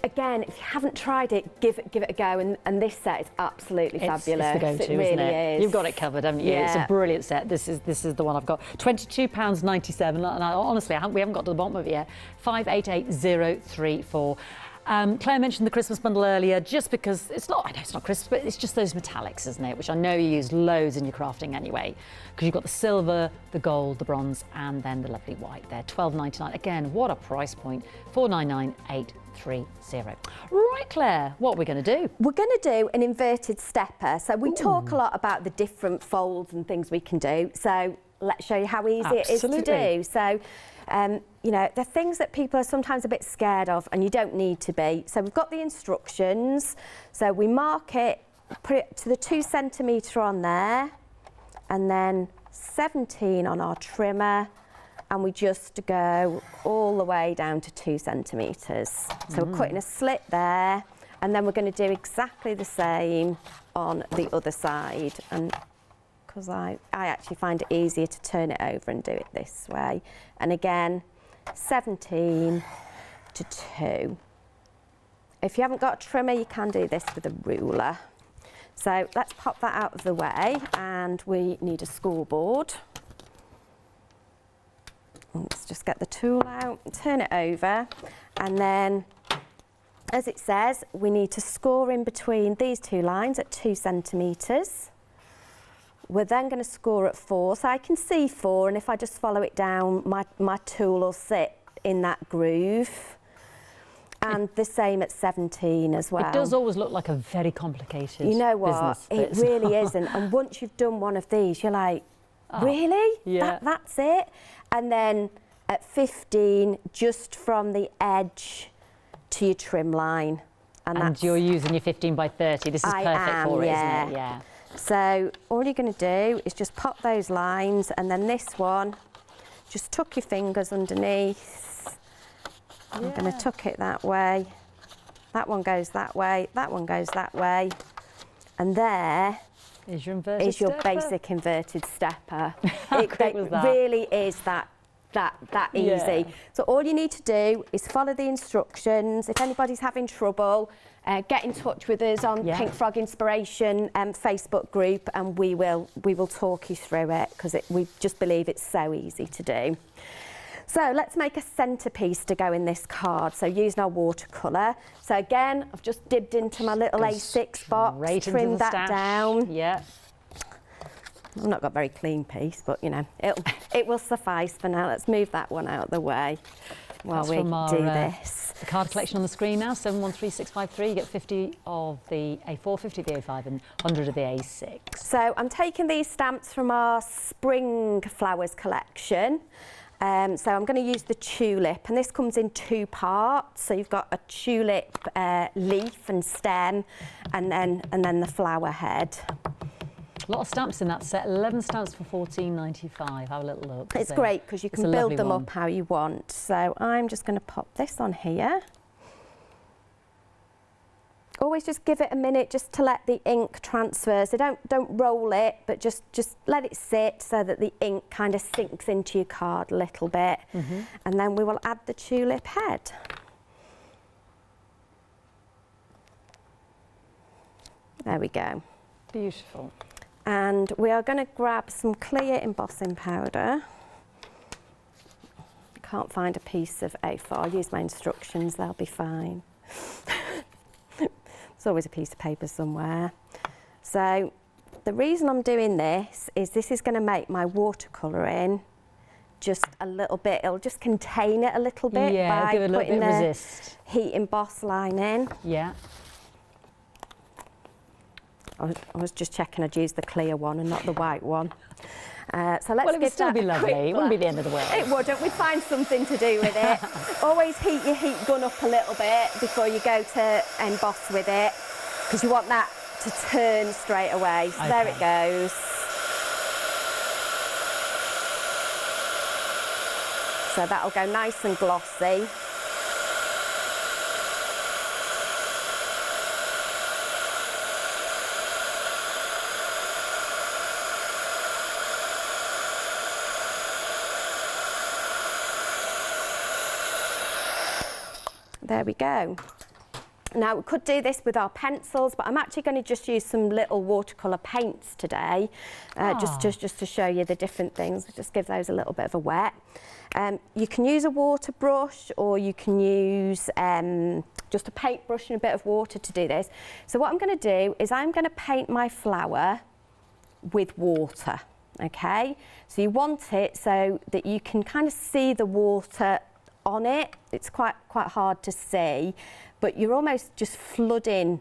Speaker 2: again, if you haven't tried it, give it a go. And this set is absolutely fabulous.
Speaker 1: It's the go-to,
Speaker 2: it really
Speaker 1: isn't it?
Speaker 2: is.
Speaker 1: You've got it covered, haven't you?
Speaker 2: Yeah.
Speaker 1: It's a brilliant set. This is the one I've got. £22.97. And honestly, we haven't got to the bottom of it yet. 588034. Claire mentioned the Christmas bundle earlier, just because I know it's not Christmas, but it's just those metallics, isn't it? Which I know you use loads in your crafting anyway, because you've got the silver, the gold, the bronze, and then the lovely white there. $12.99. Again, what a price point. $499,830. Right, Claire, what are we going to do?
Speaker 2: We're going to do an inverted stepper. So we talk a lot about the different folds and things we can do. So let's show you how easy it is to do. So, you know, the things that people are sometimes a bit scared of, and you don't need to be. So we've got the instructions. So we mark it, put it to the 2 centimetre on there, and then 17 on our trimmer, and we just go all the way down to 2 centimetres. So we're cutting a slit there, and then we're going to do exactly the same on the other side. And because I actually find it easier to turn it over and do it this way. And again, 17 to 2. If you haven't got a trimmer, you can do this with a ruler. So let's pop that out of the way, and we need a scoreboard. Let's just get the tool out, turn it over, and then, as it says, we need to score in between these two lines at 2 centimetres. We're then going to score at 4, so I can see 4, and if I just follow it down, my tool will sit in that groove. And the same at 17 as well.
Speaker 1: It does always look like a very complicated
Speaker 2: You know what?
Speaker 1: business,
Speaker 2: It really isn't. And once you've done one of these, you're like, really?
Speaker 1: Yeah.
Speaker 2: That's it? And then at 15, just from the edge to your trim line.
Speaker 1: And you're using your 15 by 30. This is perfect for it, isn't it? Yeah.
Speaker 2: So all you're going to do is just pop those lines, and then this one, just tuck your fingers underneath. I'm going to tuck it that way. That one goes that way. That one goes that way. And there
Speaker 1: is your inverted
Speaker 2: is your
Speaker 1: stepper.
Speaker 2: basic inverted stepper.
Speaker 1: How quick was that?
Speaker 2: Really is that easy.
Speaker 1: Yeah.
Speaker 2: So all you need to do is follow the instructions. If anybody's having trouble, get in touch with us on Pink Frog Inspiration Facebook group, and we will talk you through it, because we just believe it's so easy to do. So let's make a centrepiece to go in this card. So using our watercolour. So again, I've just dipped into my little A6 box, trimmed that down.
Speaker 1: Yeah.
Speaker 2: I've not got a very clean piece, but you know, it will suffice for now. Let's move that one out of the way while we do this.
Speaker 1: The card collection on the screen now, 713653. You get 50 of the A4, 50 of the A5 and 100 of the A6.
Speaker 2: So I'm taking these stamps from our Spring Flowers collection. So I'm going to use the tulip, and this comes in 2 parts. So you've got a tulip leaf and stem, and then the flower head.
Speaker 1: A lot of stamps in that set, 11 stamps for £14.95. Have a little look.
Speaker 2: It's great because you can build them up how you want. So I'm just going to pop this on here. Always just give it a minute just to let the ink transfer. So don't roll it, but just let it sit so that the ink kind of sinks into your card a little bit. And then we will add the tulip head. There we go.
Speaker 1: Beautiful.
Speaker 2: And we are going to grab some clear embossing powder. Can't find a piece of A4. I'll use my instructions, they'll be fine. There's always a piece of paper somewhere. So the reason I'm doing this is going to make my watercolouring just a little bit, it'll just contain it a little bit by
Speaker 1: give it a little
Speaker 2: putting
Speaker 1: bit of
Speaker 2: the
Speaker 1: resist.
Speaker 2: heat emboss line in.
Speaker 1: Yeah.
Speaker 2: I was just checking I'd use the clear one and not the white one. So let's
Speaker 1: well, it would still be lovely. It wouldn't be the end of the world.
Speaker 2: It wouldn't. We'd find something to do with it. Always heat your heat gun up a little bit before you go to emboss with it, because you want that to turn straight away. So there it goes. So that'll go nice and glossy. There we go. Now we could do this with our pencils, but I'm actually going to just use some little watercolour paints today, just to show you the different things. Just give those a little bit of a wet. You can use a water brush, or you can use just a paintbrush and a bit of water to do this. So what I'm going to do is I'm going to paint my flower with water, okay? So you want it so that you can kind of see the water on it. It's quite hard to see, but you're almost just flooding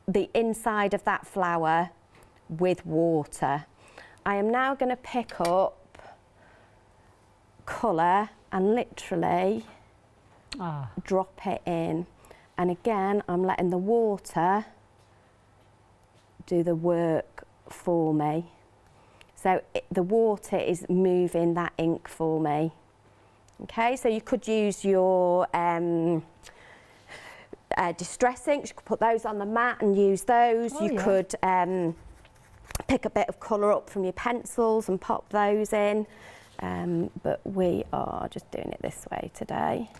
Speaker 2: the inside of that flower with water. I am now going to pick up colour and literally drop it in, and again I'm letting the water do the work for me. So the water is moving that ink for me. Okay, so you could use your distress inks. You could put those on the mat and use those. You could pick a bit of colour up from your pencils and pop those in. But we are just doing it this way today.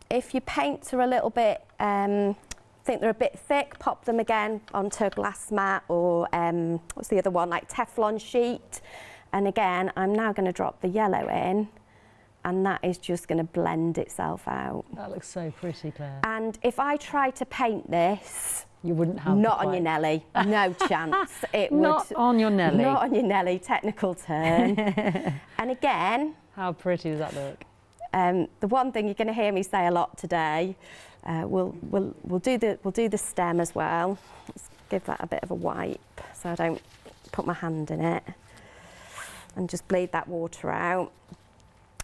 Speaker 2: If your paints are a little bit, think they're a bit thick, pop them again onto a glass mat, or what's the other one, like Teflon sheet. And again, I'm now going to drop the yellow in, and that is just going to blend itself out.
Speaker 1: That looks so pretty, Claire.
Speaker 2: And if I try to paint this,
Speaker 1: You wouldn't have
Speaker 2: not
Speaker 1: the
Speaker 2: on your
Speaker 1: white.
Speaker 2: Nelly, no chance. It
Speaker 1: Not
Speaker 2: would,
Speaker 1: on your Nelly.
Speaker 2: Not on your Nelly, technical term. And again,
Speaker 1: How pretty does that look?
Speaker 2: the one thing you're going to hear me say a lot today, we'll do the stem as well. Let's give that a bit of a wipe so I don't put my hand in it, and just bleed that water out.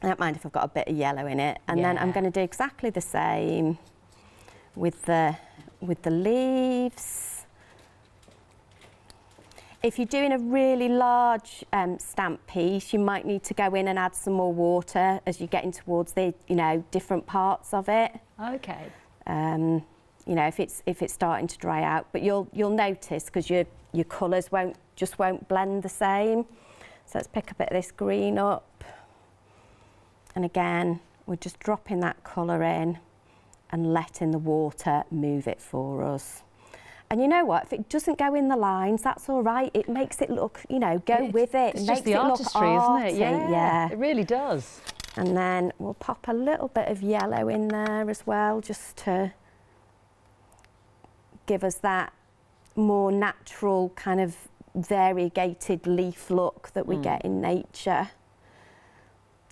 Speaker 2: I don't mind if I've got a bit of yellow in it. And then I'm going to do exactly the same with the leaves. If you're doing a really large stamp piece, you might need to go in and add some more water as you're getting towards the, you know, different parts of it.
Speaker 1: Okay.
Speaker 2: You know, if it's starting to dry out, but you'll notice because your colours won't blend the same. So let's pick a bit of this green up. And again, we're just dropping that colour in and letting the water move it for us. And you know what? If it doesn't go in the lines, that's all right. It makes it look, you know, go with it.
Speaker 1: It's
Speaker 2: It
Speaker 1: just
Speaker 2: makes
Speaker 1: the
Speaker 2: it look
Speaker 1: artistry, isn't it?
Speaker 2: arty. Yeah.
Speaker 1: It really does.
Speaker 2: And then we'll pop a little bit of yellow in there as well, just to give us that more natural kind of variegated leaf look that we get in nature.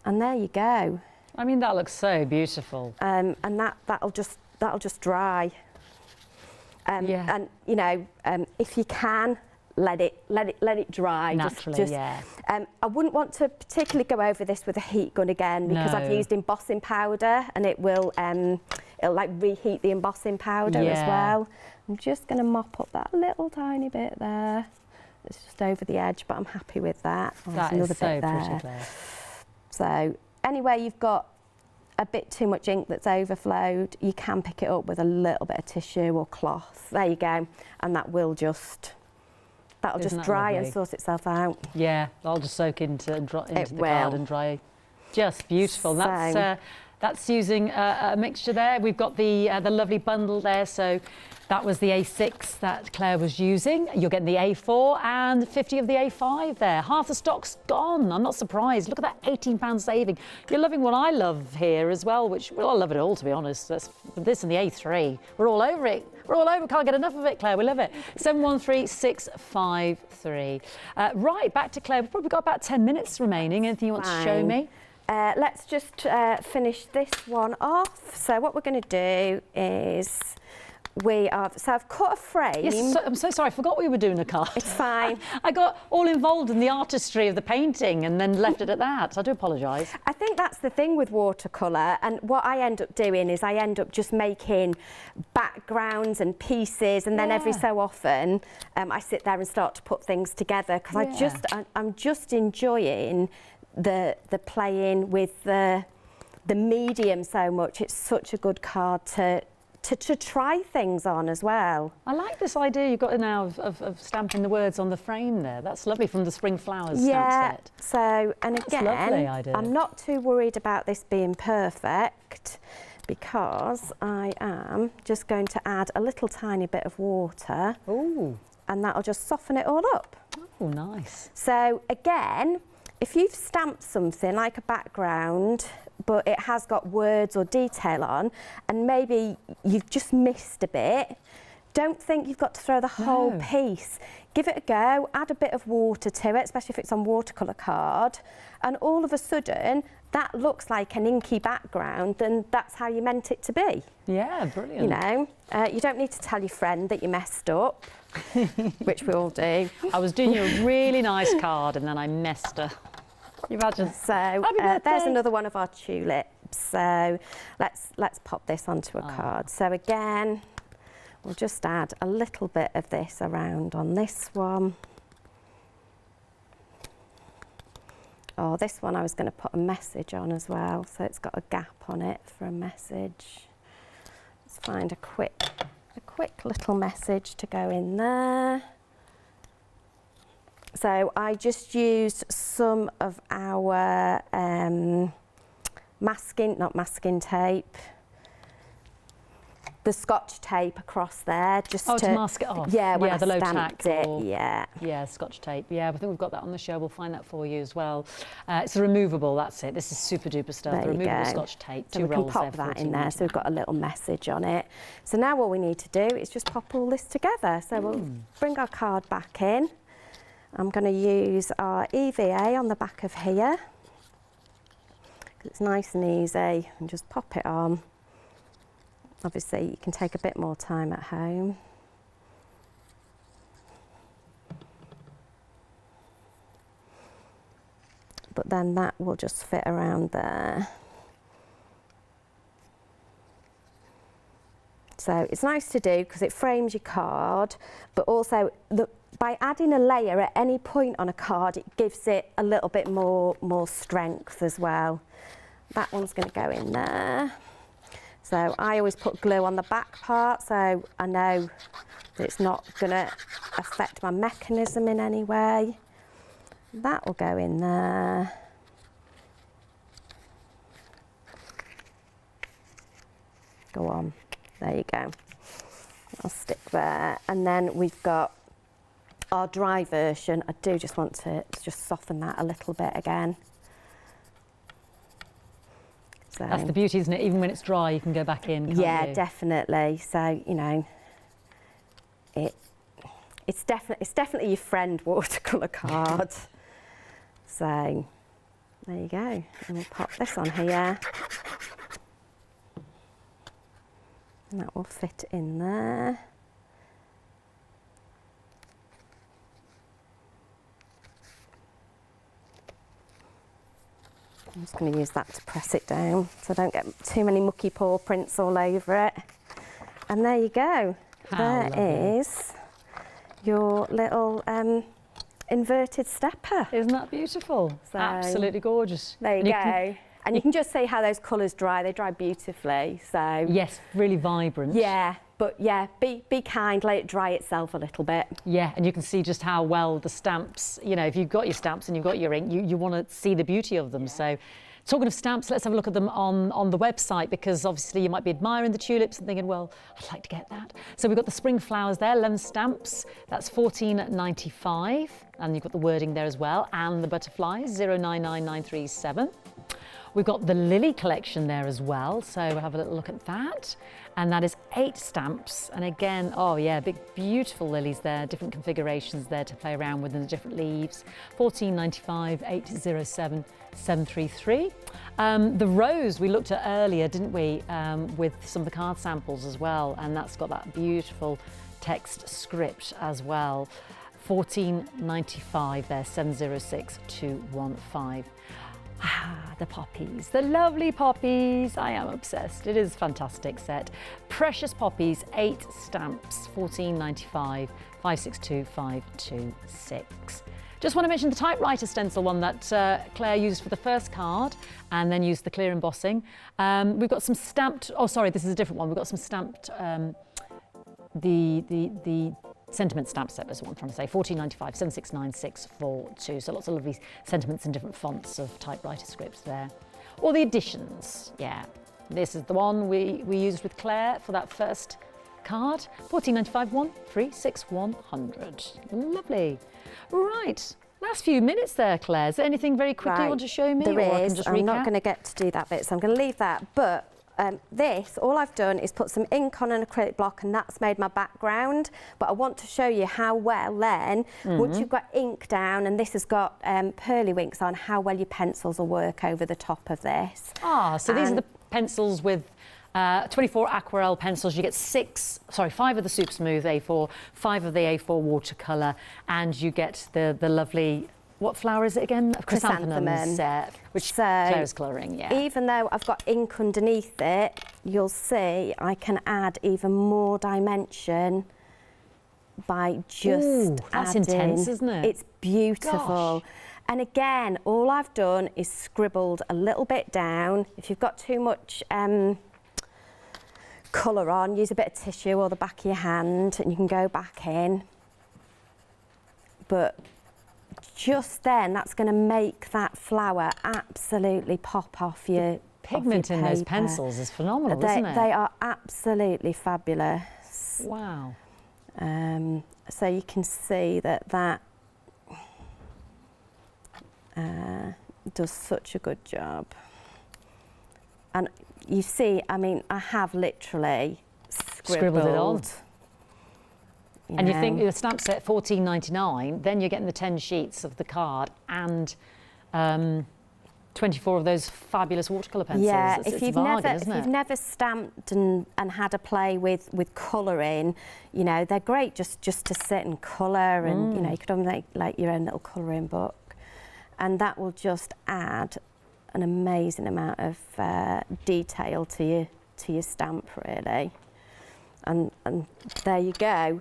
Speaker 2: And there you go.
Speaker 1: I mean, that looks so beautiful.
Speaker 2: And that'll just dry.
Speaker 1: Yeah.
Speaker 2: And you know, if you can, let it dry.
Speaker 1: Naturally, yeah.
Speaker 2: I wouldn't want to particularly go over this with a heat gun again, because I've
Speaker 1: No.
Speaker 2: used embossing powder, and it'll like reheat the embossing powder as
Speaker 1: Yeah.
Speaker 2: well. I'm just going to mop up that little tiny bit there. It's just over the edge, but I'm happy with that. Oh, there's
Speaker 1: That
Speaker 2: another
Speaker 1: is so
Speaker 2: bit there.
Speaker 1: pretty, Claire.
Speaker 2: So anywhere you've got a bit too much ink that's overflowed, you can pick it up with a little bit of tissue or cloth. There you go, and that'll just
Speaker 1: Isn't that
Speaker 2: dry and
Speaker 1: lovely?
Speaker 2: sort itself out.
Speaker 1: Yeah, I'll just soak into the
Speaker 2: will.
Speaker 1: card and dry. Just beautiful. And
Speaker 2: So-
Speaker 1: that's using a mixture there. We've got the lovely bundle there. So that was the A6 that Claire was using. You're getting the A4 and 50 of the A5 there. Half the stock's gone. I'm not surprised. Look at that £18 saving. You're loving what I love here as well, which, well, I love it all, to be honest. That's this and the A3. We're all over it. We're all over. Can't get enough of it, Claire. We love it. 713653. Right, back to Claire. We've probably got about 10 minutes remaining. Anything you want to show
Speaker 2: Fine.
Speaker 1: me?
Speaker 2: Let's just finish this one off. So what we're going to do is I've cut a frame.
Speaker 1: Yes, I'm so sorry. I forgot we were doing a card.
Speaker 2: It's fine.
Speaker 1: I got all involved in the artistry of the painting and then left it at that. So I do apologise.
Speaker 2: I think that's the thing with watercolour, and what I end up doing is I end up just making backgrounds and pieces, and then every so often I sit there and start to put things together, because I'm just enjoying the playing with the medium so much. It's such a good card to try things on as well.
Speaker 1: I like this idea you've got now of stamping the words on the frame there. That's lovely, from the Spring Flowers stamp set.
Speaker 2: So, and
Speaker 1: That's a lovely idea.
Speaker 2: I'm not too worried about this being perfect, because I am just going to add a little tiny bit of water.
Speaker 1: Ooh.
Speaker 2: And that'll just soften it all up.
Speaker 1: Oh, nice.
Speaker 2: So again, if you've stamped something like a background, but it has got words or detail on, and maybe you've just missed a bit, don't think you've got to throw the whole piece. Give it a go, add a bit of water to it, especially if it's on watercolour card, and all of a sudden that looks like an inky background, and that's how you meant it to be.
Speaker 1: Yeah, brilliant.
Speaker 2: You know, you don't need to tell your friend that you messed up, which we all do.
Speaker 1: I was doing you a really nice card and then I messed her. You imagine?
Speaker 2: So
Speaker 1: Happy
Speaker 2: there's
Speaker 1: birthday.
Speaker 2: another one of our tulips. So let's pop this onto a card. So again, we'll just add a little bit of this around on this one. Oh, this one I was going to put a message on as well, so it's got a gap on it for a message. Let's find a quick little message to go in there. So I just used some of our not masking tape, the Scotch tape across there just
Speaker 1: to mask it off.
Speaker 2: Yeah, when I
Speaker 1: the low
Speaker 2: stamped
Speaker 1: tack
Speaker 2: it.
Speaker 1: Yeah, Scotch tape. Yeah, I think we've got that on the show. We'll find that for you as well. It's a removable. That's it. This is super duper stuff.
Speaker 2: There
Speaker 1: the
Speaker 2: you
Speaker 1: removable
Speaker 2: go.
Speaker 1: Scotch tape.
Speaker 2: So
Speaker 1: 2
Speaker 2: we can
Speaker 1: rolls
Speaker 2: pop
Speaker 1: there,
Speaker 2: that in there. So we've
Speaker 1: $14.99.
Speaker 2: got a little message on it. So now all we need to do is just pop all this together. So we'll bring our card back in. I'm going to use our EVA on the back of here. It's nice and easy, and just pop it on. Obviously you can take a bit more time at home. But then that will just fit around there. So it's nice to do because it frames your card, but also by adding a layer at any point on a card, it gives it a little bit more strength as well. That one's going to go in there. So I always put glue on the back part, so I know that it's not going to affect my mechanism in any way. That will go in there. Go on. There you go. I'll stick there. And then we've got our dry version. I do just want to just soften that a little bit again. So,
Speaker 1: that's the beauty, isn't it? Even when it's dry, you can go back in, can't
Speaker 2: yeah,
Speaker 1: you?
Speaker 2: definitely. So, you know, it's definitely your friend watercolour card. So, there you go. And we'll pop this on here. And that will fit in there. I'm just going to use that to press it down so I don't get too many mucky paw prints all over it. And there you go.
Speaker 1: How
Speaker 2: there is your little inverted stepper.
Speaker 1: Isn't that beautiful?
Speaker 2: So,
Speaker 1: absolutely gorgeous.
Speaker 2: There you
Speaker 1: And
Speaker 2: go. And you can just see how those colours dry. They dry beautifully. So
Speaker 1: yes, really vibrant.
Speaker 2: yeah, but yeah, be kind, let it dry itself a little bit.
Speaker 1: Yeah, and you can see just how well the stamps, you know, if you've got your stamps and you've got your ink, you want to see the beauty of them. Yeah. So talking of stamps, let's have a look at them on the website, because obviously you might be admiring the tulips and thinking, well, I'd like to get that. So we've got the spring flowers there, 11 stamps, that's $14.95, and you've got the wording there as well, and the butterflies, 099937. We've got the lily collection there as well, so we'll have a little look at that. And that is 8 stamps. And again, oh yeah, big, beautiful lilies there, different configurations there to play around with in the different leaves. $14.95, 807 733. The rose we looked at earlier, didn't we, with some of the card samples as well, and that's got that beautiful text script as well. $14.95 there, 706 215. Ah, the poppies, the lovely poppies. I am obsessed. It is a fantastic set. Precious poppies, 8 stamps, $14.95, 562526. Just want to mention the typewriter stencil one that Claire used for the first card and then used the clear embossing. We've got some stamped, oh sorry, this is a different one. We've got some stamped, the sentiment stamp set is what I'm trying to say, $14.95, 769642. So lots of lovely sentiments in different fonts of typewriter scripts there. Or the additions, yeah. This is the one we used with Claire for that first card. $14.95, 136100. Lovely. Right. Last few minutes there, Claire. Is there anything very quickly you want to show me?
Speaker 2: There
Speaker 1: or I
Speaker 2: is.
Speaker 1: can just
Speaker 2: I'm
Speaker 1: recap?
Speaker 2: not going to get to do that bit, so I'm going to leave that. But this, all I've done is put some ink on an acrylic block, and that's made my background. But I want to show you how well then, once you've got ink down, and this has got pearly winks on, how well your pencils will work over the top of this.
Speaker 1: Ah, so these are the pencils with 24 aquarelle pencils. You get 5 of the Super Smooth A4, 5 of the A4 watercolour, and you get the lovely, what flower is it again?
Speaker 2: Chrysanthemum
Speaker 1: set, which Claire is colouring, yeah.
Speaker 2: Even though I've got ink underneath it, you'll see I can add even more dimension by just
Speaker 1: that's
Speaker 2: adding.
Speaker 1: intense, isn't it?
Speaker 2: It's beautiful.
Speaker 1: Gosh.
Speaker 2: And again, all I've done is scribbled a little bit down. If you've got too much colour on, use a bit of tissue or the back of your hand and you can go back in. But just then, that's going to make that flower absolutely pop off your
Speaker 1: pigment in those pencils is phenomenal, isn't it?
Speaker 2: They are absolutely fabulous.
Speaker 1: Wow.
Speaker 2: So you can see that does such a good job. And you see, I mean, I have literally scribbled
Speaker 1: it on. And you think the stamp set $14.99, then you're getting the 10 sheets of the card and 24 of those fabulous watercolour pencils.
Speaker 2: Yeah,
Speaker 1: if you've
Speaker 2: never stamped and had a play with colouring, you know, they're great just to sit and colour, and you know, you could almost make like your own little colouring book, and that will just add an amazing amount of detail to your stamp, really. And there you go.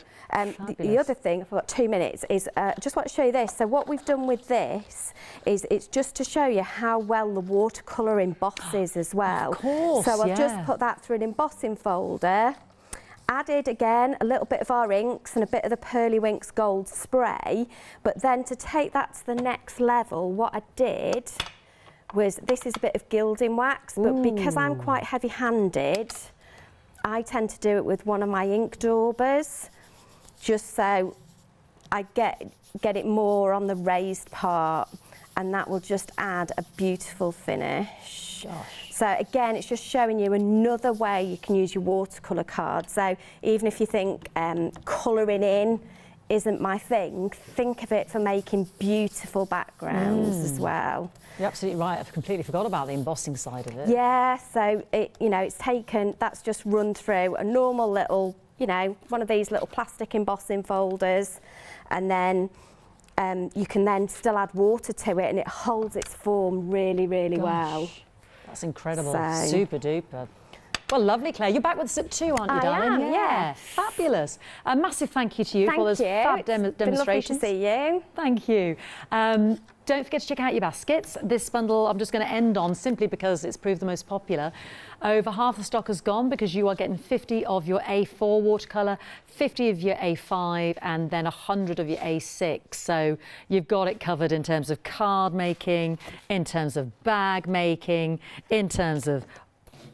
Speaker 2: The other thing, I've got 2 minutes, is just want to show you this. So what we've done with this is it's just to show you how well the watercolour embosses as well.
Speaker 1: Of course,
Speaker 2: so I've just put that through an embossing folder, added again a little bit of our inks and a bit of the Pearly Winks Gold spray, but then to take that to the next level, what I did was, this is a bit of gilding wax, but because I'm quite heavy-handed, I tend to do it with one of my ink daubers, just so I get it more on the raised part, and that will just add a beautiful finish. Gosh. So again, it's just showing you another way you can use your watercolour card. So even if you think colouring in isn't my thing, think of it for making beautiful backgrounds as well.
Speaker 1: You're absolutely right. I've completely forgot about the embossing side of it.
Speaker 2: Yeah, so you know, it's taken, that's just run through a normal little, you know, one of these little plastic embossing folders, and then you can then still add water to it, and it holds its form really, really well.
Speaker 1: That's incredible. Super duper. Well, lovely, Claire. You're back with us at 2, aren't you, darling?
Speaker 2: I am, yeah.
Speaker 1: Fabulous. A massive thank you to you for all those fab demonstrations.
Speaker 2: Been lovely to see you.
Speaker 1: Thank you. Don't forget to check out your baskets. This bundle I'm just going to end on simply because it's proved the most popular. Over half the stock has gone because you are getting 50 of your A4 watercolour, 50 of your A5, and then 100 of your A6. So you've got it covered in terms of card making, in terms of bag making, in terms of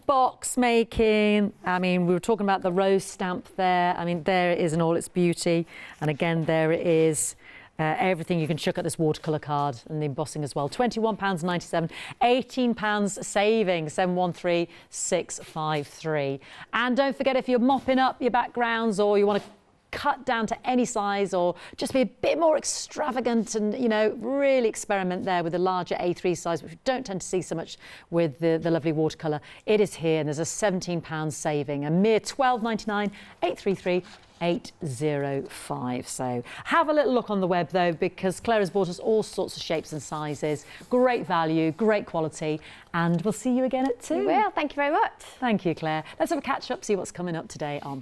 Speaker 1: box making. I mean, we were talking about the rose stamp there. I mean, there it is in all its beauty. And again, there it is. Everything you can chuck at this watercolour card, and the embossing as well. £21.97, £18 saving, 713653. And don't forget, if you're mopping up your backgrounds or you want to cut down to any size or just be a bit more extravagant and, you know, really experiment there with the larger A3 size, which we don't tend to see so much with the lovely watercolour, it is here, and there's a £17 saving, a mere £12.99, 833 805. So have a little look on the web though, because Claire has bought us all sorts of shapes and sizes. Great value, great quality, and we'll see you again at 2.
Speaker 2: We will. Thank you very much.
Speaker 1: Thank you, Claire. Let's have a catch up, see what's coming up today on